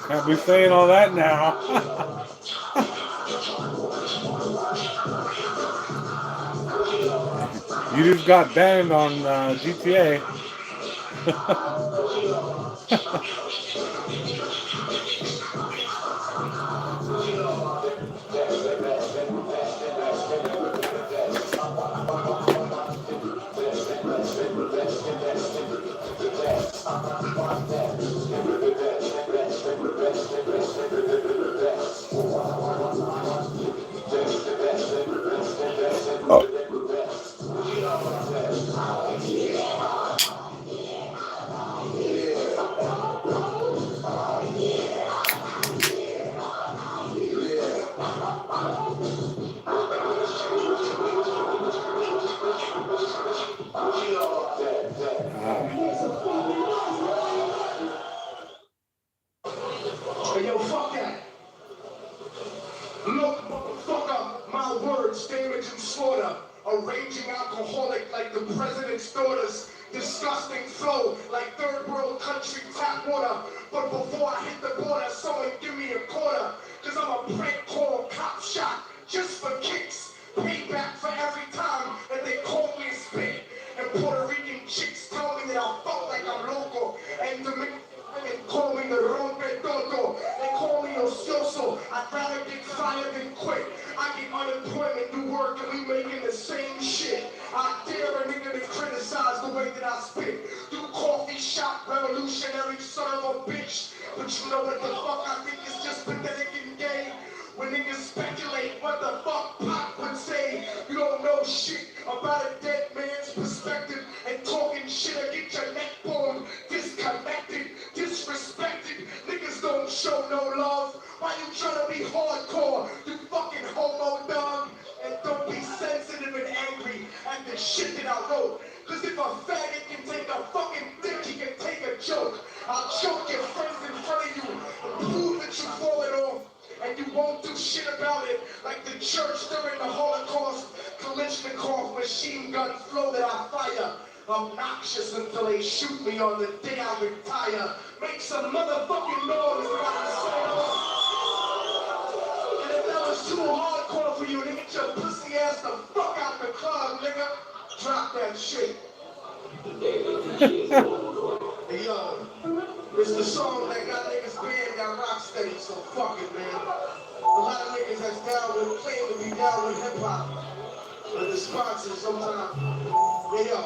Can't be saying all that now. You just got banned on GTA. Hey, yo, fuck that. Look, motherfucker, my words, damage and slaughter. A raging alcoholic like the president's daughters. Disgusting flow like third world country tap water. But before I hit the border, someone give me a quarter. Cause I'm a prank call cop shot just for kicks. Payback for every time that they call me a spit. And Puerto Rican chicks tell me that I fuck like I'm local. And Dominican call me the rompe todo. They call me ocioso. I'd rather get fired than quit. I get unemployment, do work, and we making the same shit. I dare a nigga to criticize the way that I spit. Do coffee shop revolutionary son of a bitch. But you know what the fuck I think is just pathetic and gay? When niggas speculate what the fuck Pop would say. You don't know shit about a dead man's perspective. And talking shit or get your neck bone disconnected, disrespected. Niggas don't show no love. Why you tryna be hardcore? You fucking homo dog. And don't be sensitive and angry at the shit that I wrote. Cause if a faggot can take a fucking dick, he can take a joke. I'll choke your friends in front of you and prove that you're falling off. And you won't do shit about it like the church during the Holocaust. Kalashnikov machine gun flow that I fire. Obnoxious until they shoot me on the day I retire. Make some motherfucking noise while I sign off. And if that was too hardcore for you, then get your pussy ass the fuck out the club, nigga. Drop that shit. Hey, yo, it's the song that got niggas banned, got rock steady, so fuck it, man. A lot of niggas that's down with, claim to be down with hip hop. But the sponsors sometimes, hey, yo.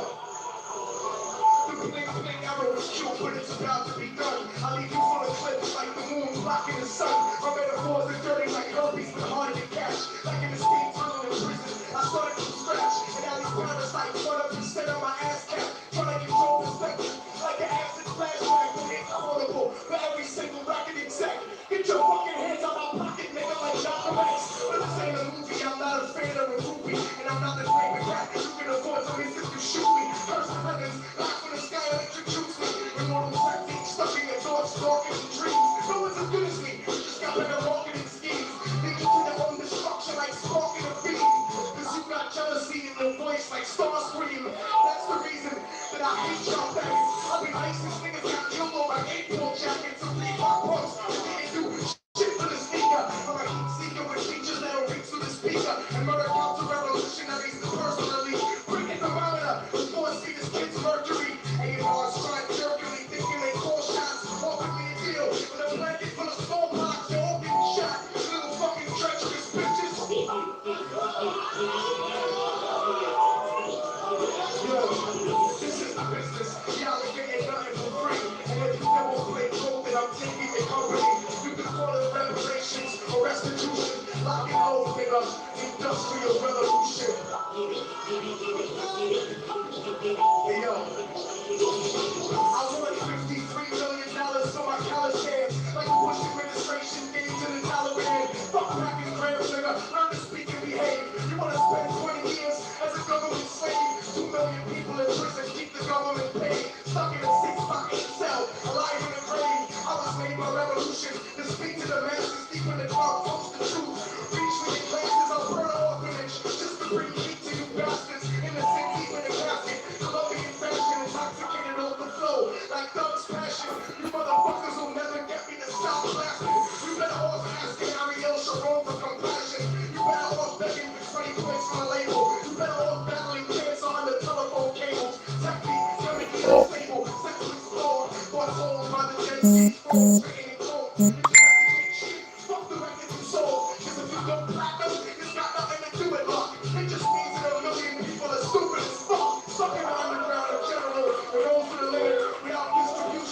The bling arrow was cute, but it's about to be done. I leave you full of clips like the moon blocking the sun. My metaphors are dirty like herpes, but hard to catch. Like in the steam tunnel in prison, I started from scratch. And now these parasites run up and stand on my ass cap. Trying to control perspective like an acid flashback. But it's affordable for every single racket exec. Get your fucking hands out my pocket, nigga, like Dr. Max. But this ain't a movie, I'm not a fan of a groupie. And I'm not the type of cat you can afford to miss if you shoot me. Curse the heavens, knock from the sky and introduce me. Immortal techniques, stuck in your thoughts, stalking and dreams. No one's as good as me, you just got better marketing schemes. Niggas to their own destruction like sparking a beam. Cause you got jealousy in your voice like Starscream. That's the reason that I hate y'all faggots. I'll be ISIS, niggas got killed over 8-ball jackets and leave my pumps. You didn't do shit for the sneaker. I'm a heat seeker with features that'll reach to the speaker. And murder counter revolutionaries personally. Bring it thermometer, before I see this kid's mercury. A&R strike jerkily, thinking they call shots. Offering me a deal with a blanket full of smallpox. They're all getting shot. Little fucking treacherous bitches. Yo, this is the business. Y'all ain't getting nothing for free. And if you never play cold, then I'm taking your company. You can call it reparations or restitution. Lock it low, nigga. Industrial revolution. Hey, yo. I won $53 million for my college hands. Like the Bush administration gave to the Taliban. Fuck packing grams, nigga. Learn to speak and behave. You wanna spend 20 years as a government slave? 2 million people in prison keep the government paid. Stuck in a 6-by-8 cell, alive in the grave. I was made by revolution to speak to the masses deep in the dark, post the truth. Reach for your glasses, I'll burn an orphanage just to bring heat to you bastards. Innocent deep in the casket, Colombian fashion, intoxicated off the flow. Like thugs passion, you motherfuckers will never get me to stop blasting. You better off asking Ariel Sharon for compassion. You better off begging for 20 points from a label. You better off battling cancer on the telephone cables. Technique, chemically unstable, sexually flawed, but told by the Gen Z folks. Written in code, you can replicate shit. Fuck the records you sold. Cause if you go platinum, it's got nothing to do with luck. It just means that a million people are stupid as fuck. Sucking on the ground in general. And those for the limit, without distribution.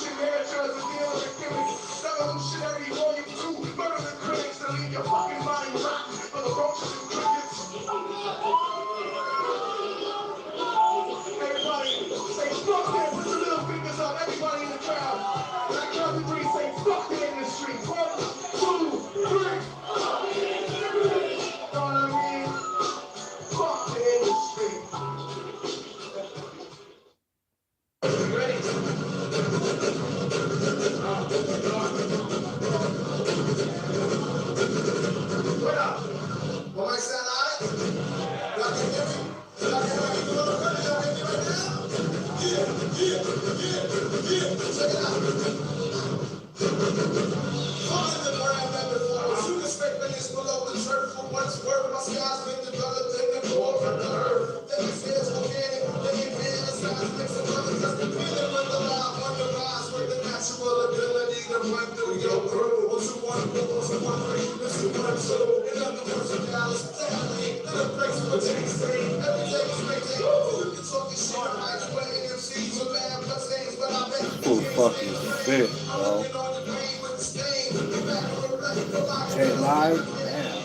What up? What I sound alright? Y'all can hear me? Y'all can hear me? Y'all hear me right now? Yeah. Check it out. Falling the ground and before. You can speculate below the turf for what's worth. My sky's been developed in the core from the earth. They can say it's organic. They can hear the sounds mix of colors. Just the feeling when the loud on the rise with the natural ability to run through your crew. What you want to do, what you want to do, what you want to do. In other words, the Dallas family, in a place for taste. Every day is crazy. You can talk your shit. I might play MCs with bad plus things, but I bet Who the fuck is this, bro? Hey, live? Damn.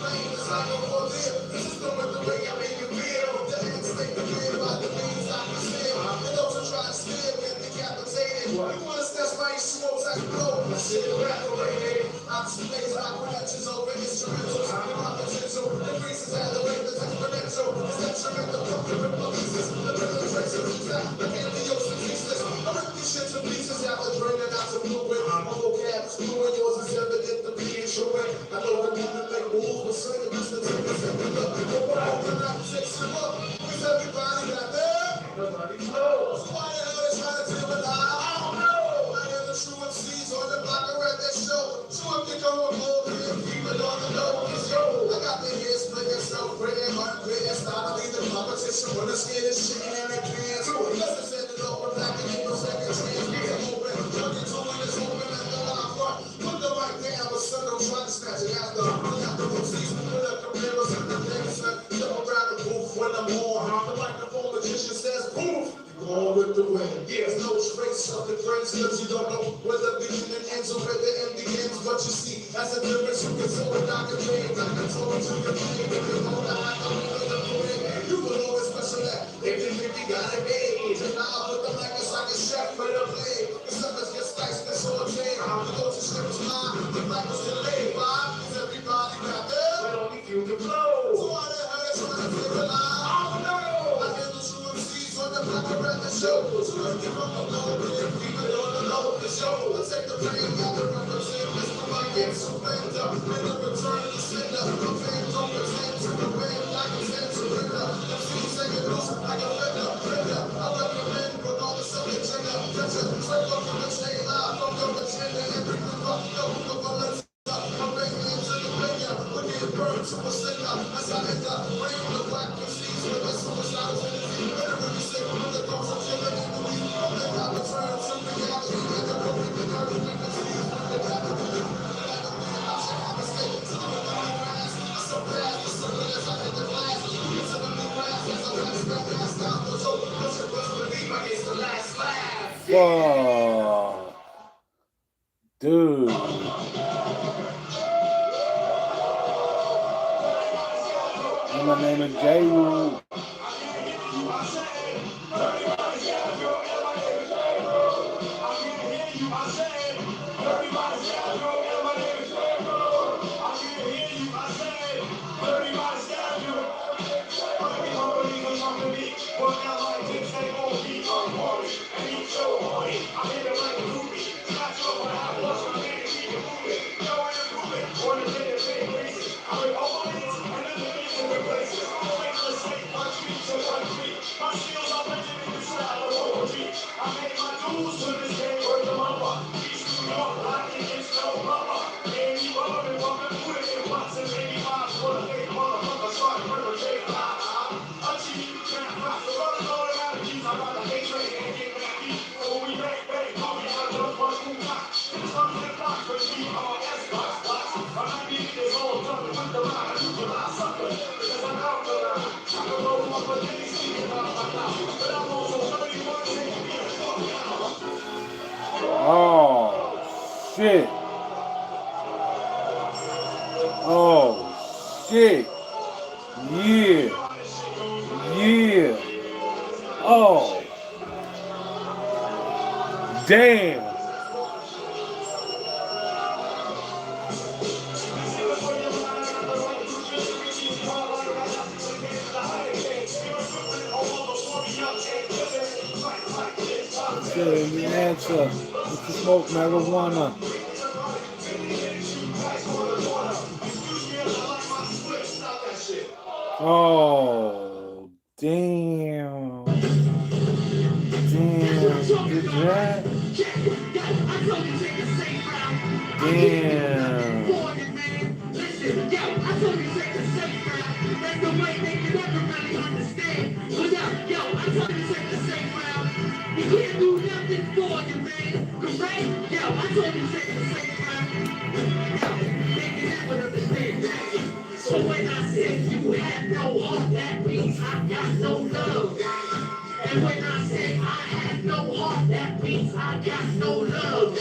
Whoa. Dude. And my name is J-Roo. Oh, shit. Oh, shit. Yeah. Yeah. Oh. Damn. The answer is to smoke marijuana. Oh, damn. Damn. Did that? Damn. You can't do nothing for you, man. Correct? Yo, I told you take the same round. Yo, they can never understand that. So when I said you have no heart, that means I got no love. And when I say I have no heart, that means I got no love.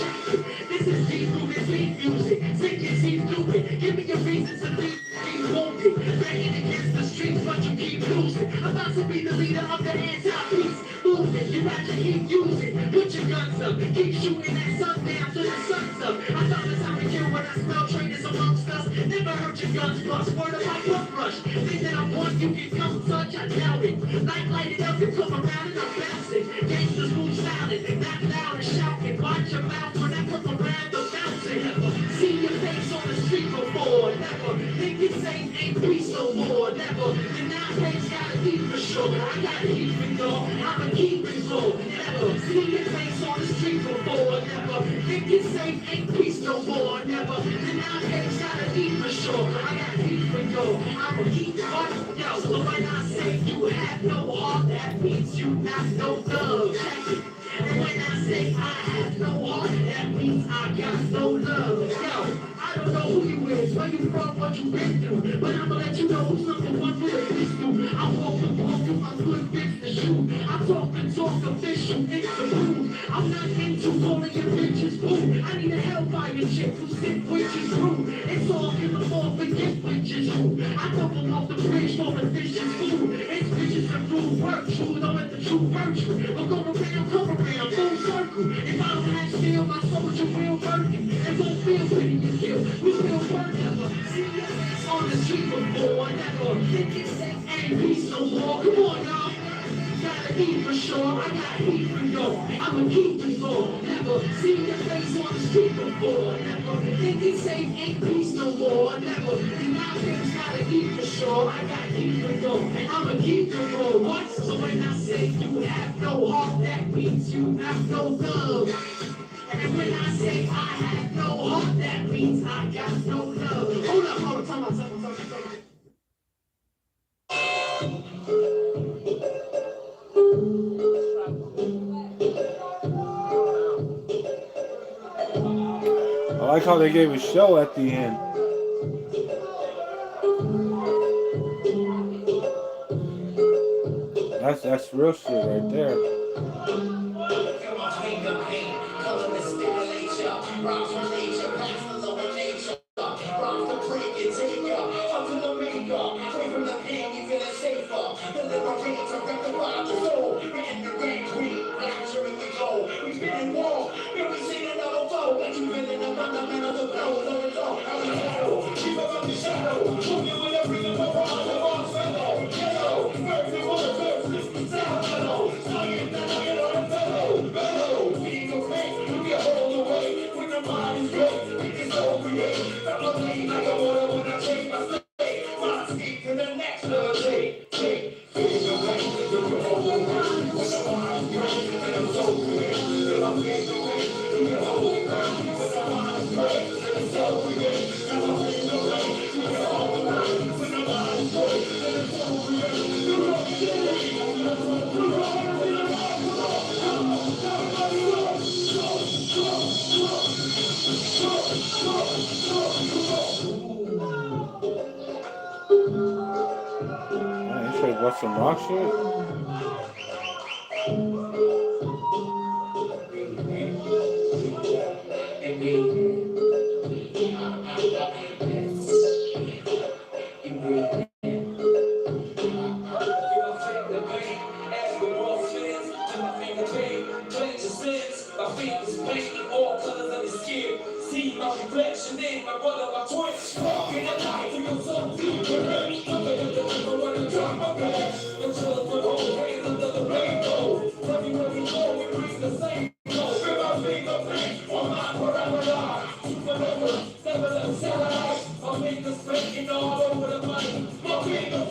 This is deep-rooted beat music. Sick and seem stupid. Give me a reason to leave. Wounded, begging against the streets, but you keep losing. About to be the leader of the anti-peace movement. You rather keep using. Put your guns up. Keep shooting that sun down till the sun's up. I thought it's time to kill when I smell traitors amongst us. Never heard your guns bust. Word of my bump rush. Think that I'm one you can come touch. I doubt it. Light it up and come around and I'm bouncing. Gangsters move silent, not loud and shouting. Watch your mouth when I come around the mountain. Never see your face on the street before. Never think it's safe, ain't peace no more. Never. And nowadays gotta keep for sure. I gotta keep it going. I'ma keep it going. Never see your face on the street before. Never think it's safe, ain't peace no more. Never. And nowadays gotta keep for sure. I gotta keep it going. I'ma keep it going. Yo, so when I say you have no heart, that means you not no love. And when I say I have no heart, that means I got no love. Yo, I don't know who you is, where you from, what you been through, but I'ma let you know who's number one for the pistol. I walk the walk, I'm good business shoot. I talk the talk official, it's the proof. I'm not into calling your bitches boo. I need a hellfire chick who sit witches through. It's all in the fall, forget witches who. I double off the bridge for the dishes food. It's bitches and rude work, true, though it's the true virtue. But go around, come around, full circle. If I don't have steel, my soldier will work you. It won't feel pity you kill. We will work never. See your face on the street before. Never think it's safe and peace no more. Come on, y'all. Gotta eat for sure. I got heat for y'all. I'ma keep it going. Never see your face on the street before. Never think it's safe ain't peace no more. Never. And my things gotta eat for sure. I got heat for y'all. I'ma keep it going. What? So when I say you have no heart, that means you have no love. And when I say I have no heart, that means I got no love. Hold up, time out. I like how they gave a show at the end. That's real shit right there. Some rock shit. I'll make the spring all over the money. My finger,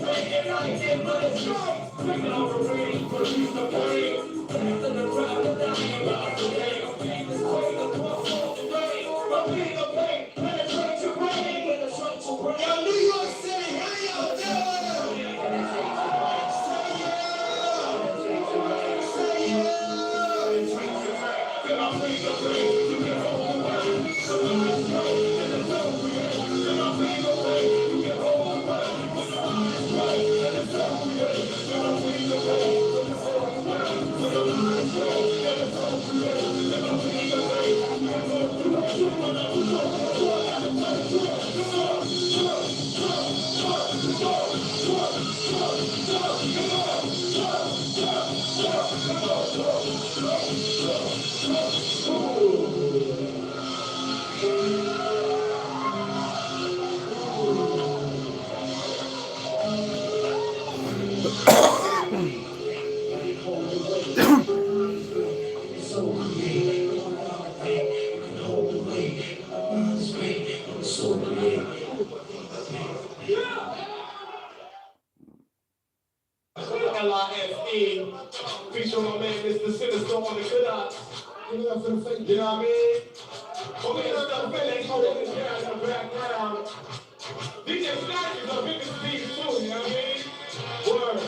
LIFE, featuring my man Mr. Sinister on the good eye. You know what I mean? But we just got Philly holding this down in the background. DJ Snatch is our biggest speech too, you know what I mean? Word.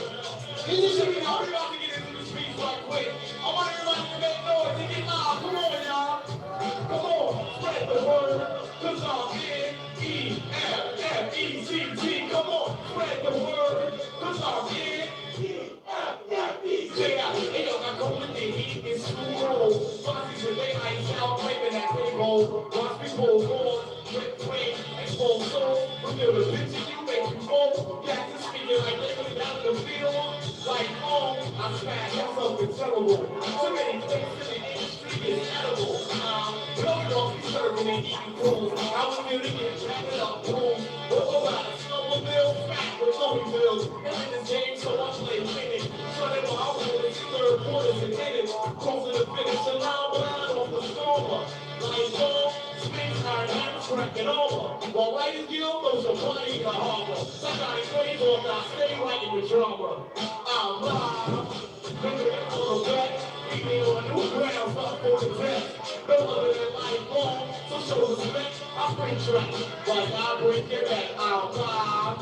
You should be hurry up to get into the speech right quick. I want everybody to make noise and get loud. Come on, y'all. Come on, spread the word. Cause I'm N-E-F-F-E-C-T. Come on, spread the word. Cause I'm Check out, hey yo, I go with the heat in school. Bosses with they ice out, claiming that they go. Watch people go with weight, expose soul. Until the picture you make you go. Got to speaking like they was down the field. Like, oh, I smash, that's something terrible. Too many things in the industry is edible. No, don't be serving and eating fools. I was here to get jacked up, boom. What about a snowmobile? Fat with Tony Bills. And in this game, so I play winning. So they were out with the third quarters and hit it. Close to the finish, and now I'm out off the stormer. Like, oh, space iron, I'm cracking over. While right is guild, those are plenty in the harbor. Somebody plays off, I stay right in the drama. I'm live. Look at the back. We need on new ground, up for the test. No other than lifelong, so show respect. I bring track, like I bring it back. I'm live.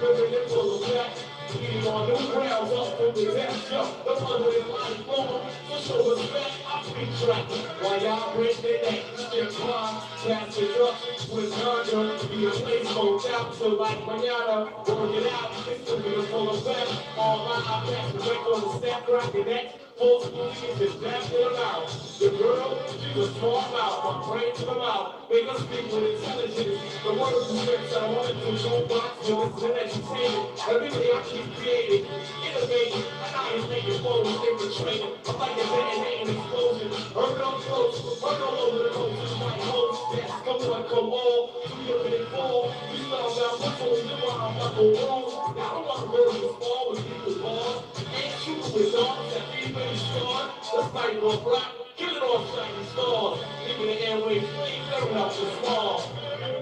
Look at the back. We need on new ground, up for the test. No other than lifelong, so show respect. I bring track, while y'all bring it back. Step one, pass it up with Sandra. Be a place hold out till like mañana. Work it out, it's gonna be a full effect. All my pass the break on the step, rockin' that. Full school is back to the mouth. The girl, she's a small mouth, I'm brain to the mouth. Make us speak with intelligence. The word of the scripts I wanted to go box to it's an entertainment. Every day I keep creating, innovating, and I ain't making flows, infiltrating. I'm like a detonating explosion. Urban on close, work all over the coast, just like hoes. Yes, come on, come on. You look at it fall. We spell out what's the one I'm not going wrong. I don't want to go to the fall with people's balls. Ain't true with dogs that people start. Let's fight on black, kill it off shining stars. Leaving the airways free, clearing out the small.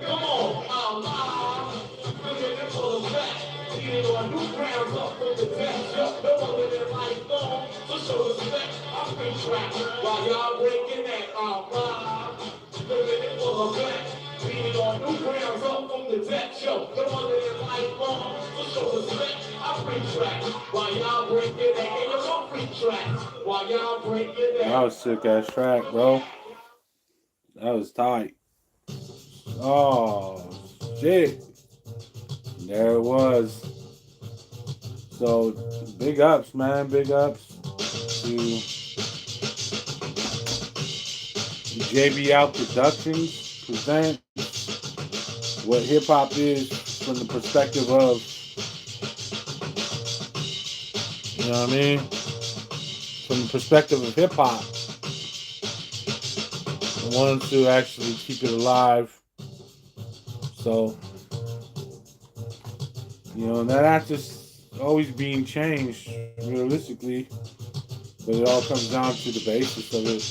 Come on, I'm live. Look at them for the back. Leading on new grounds up from the test. No other than lifelong, so show respect. I'm free track while y'all breaking that. I'm live. Look at them for the back. Leading on new grounds up from the test. No other than lifelong, so show respect. I'm free track while y'all breaking that. Hey, yo, I'm free track while y'all breaking that. That was sick ass track, bro. That was tight. Oh shit. There it was. So big ups, man. Big ups to JB Out Productions present what hip hop is from the perspective of, you know what I mean? From the perspective of hip hop. I wanted to actually keep it alive. So, you know, that just always being changed realistically. But it all comes down to the basis of it,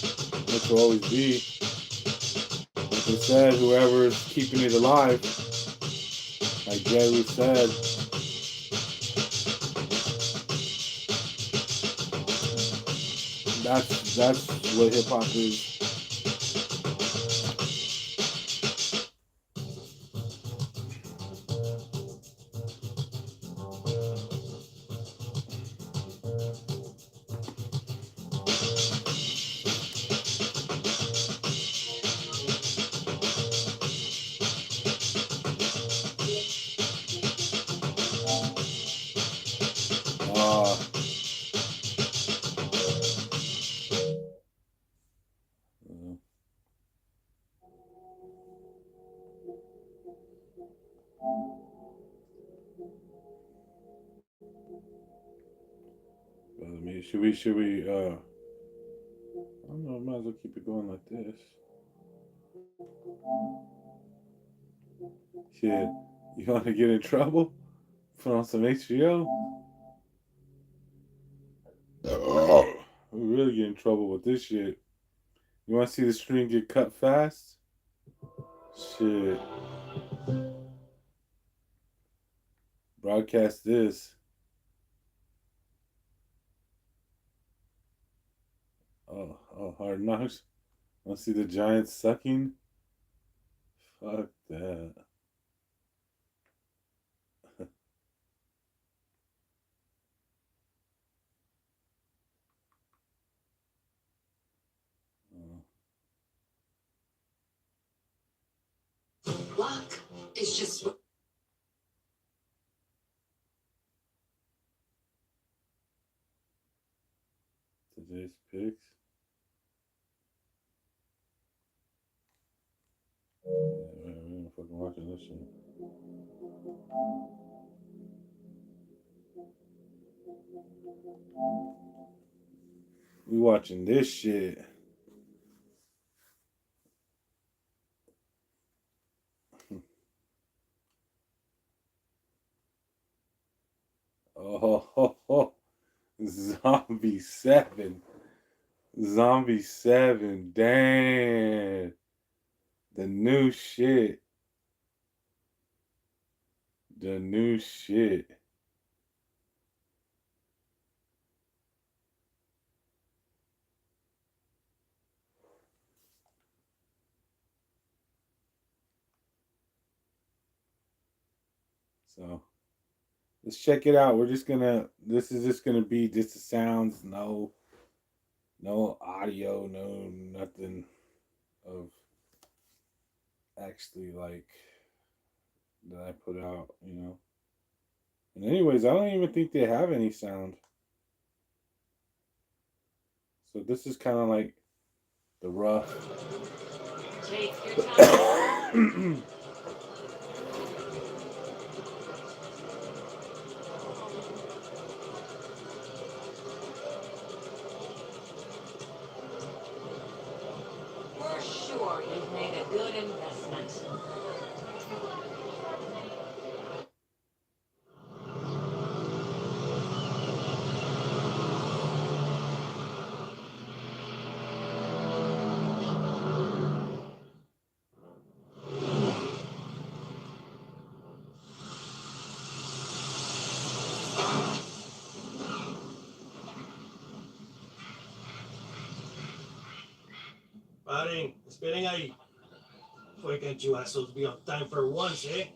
which will always be. Like I said, whoever is keeping it alive, like Jerry said, That's what hip hop is. Should we I don't know, might as well keep it going like this. Shit. You wanna get in trouble? Put on some HBO? We really get in trouble with this shit. You wanna see the stream get cut fast? Shit. Broadcast this. Oh, Hard Knocks. Want to see the Giants sucking? Fuck that. Luck is just. Today's picks. Yeah, we ain't fucking watching this shit. We watching this shit. Oh, Zombie 7. Zombie 7. Damn. The new shit. The new shit. So let's check it out. This is just gonna be just the sounds, no audio, no nothing of actually like that I put out, you know. And anyways, I don't even think they have any sound. So this is kind of like the rough. Take your time. We're sure you've made a good investment. Paren, esperen ahí. Why can't you assholes be on time for once, eh?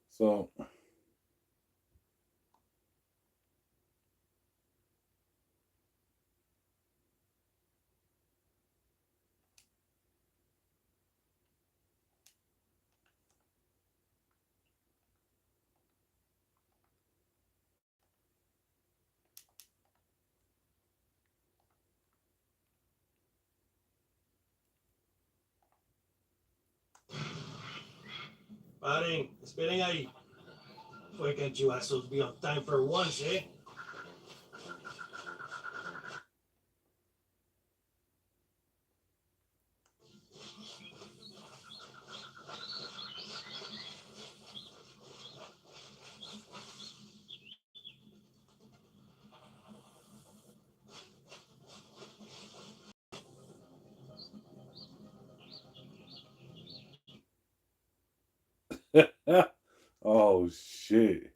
So Paren, esperen ahí. Why can't you assholes be on time for once, eh? Oh shit.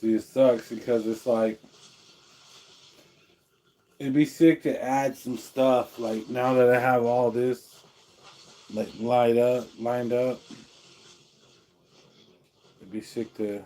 See, it sucks because it's like it'd be sick to add some stuff. Like now that I have all this like lined up, it'd be sick to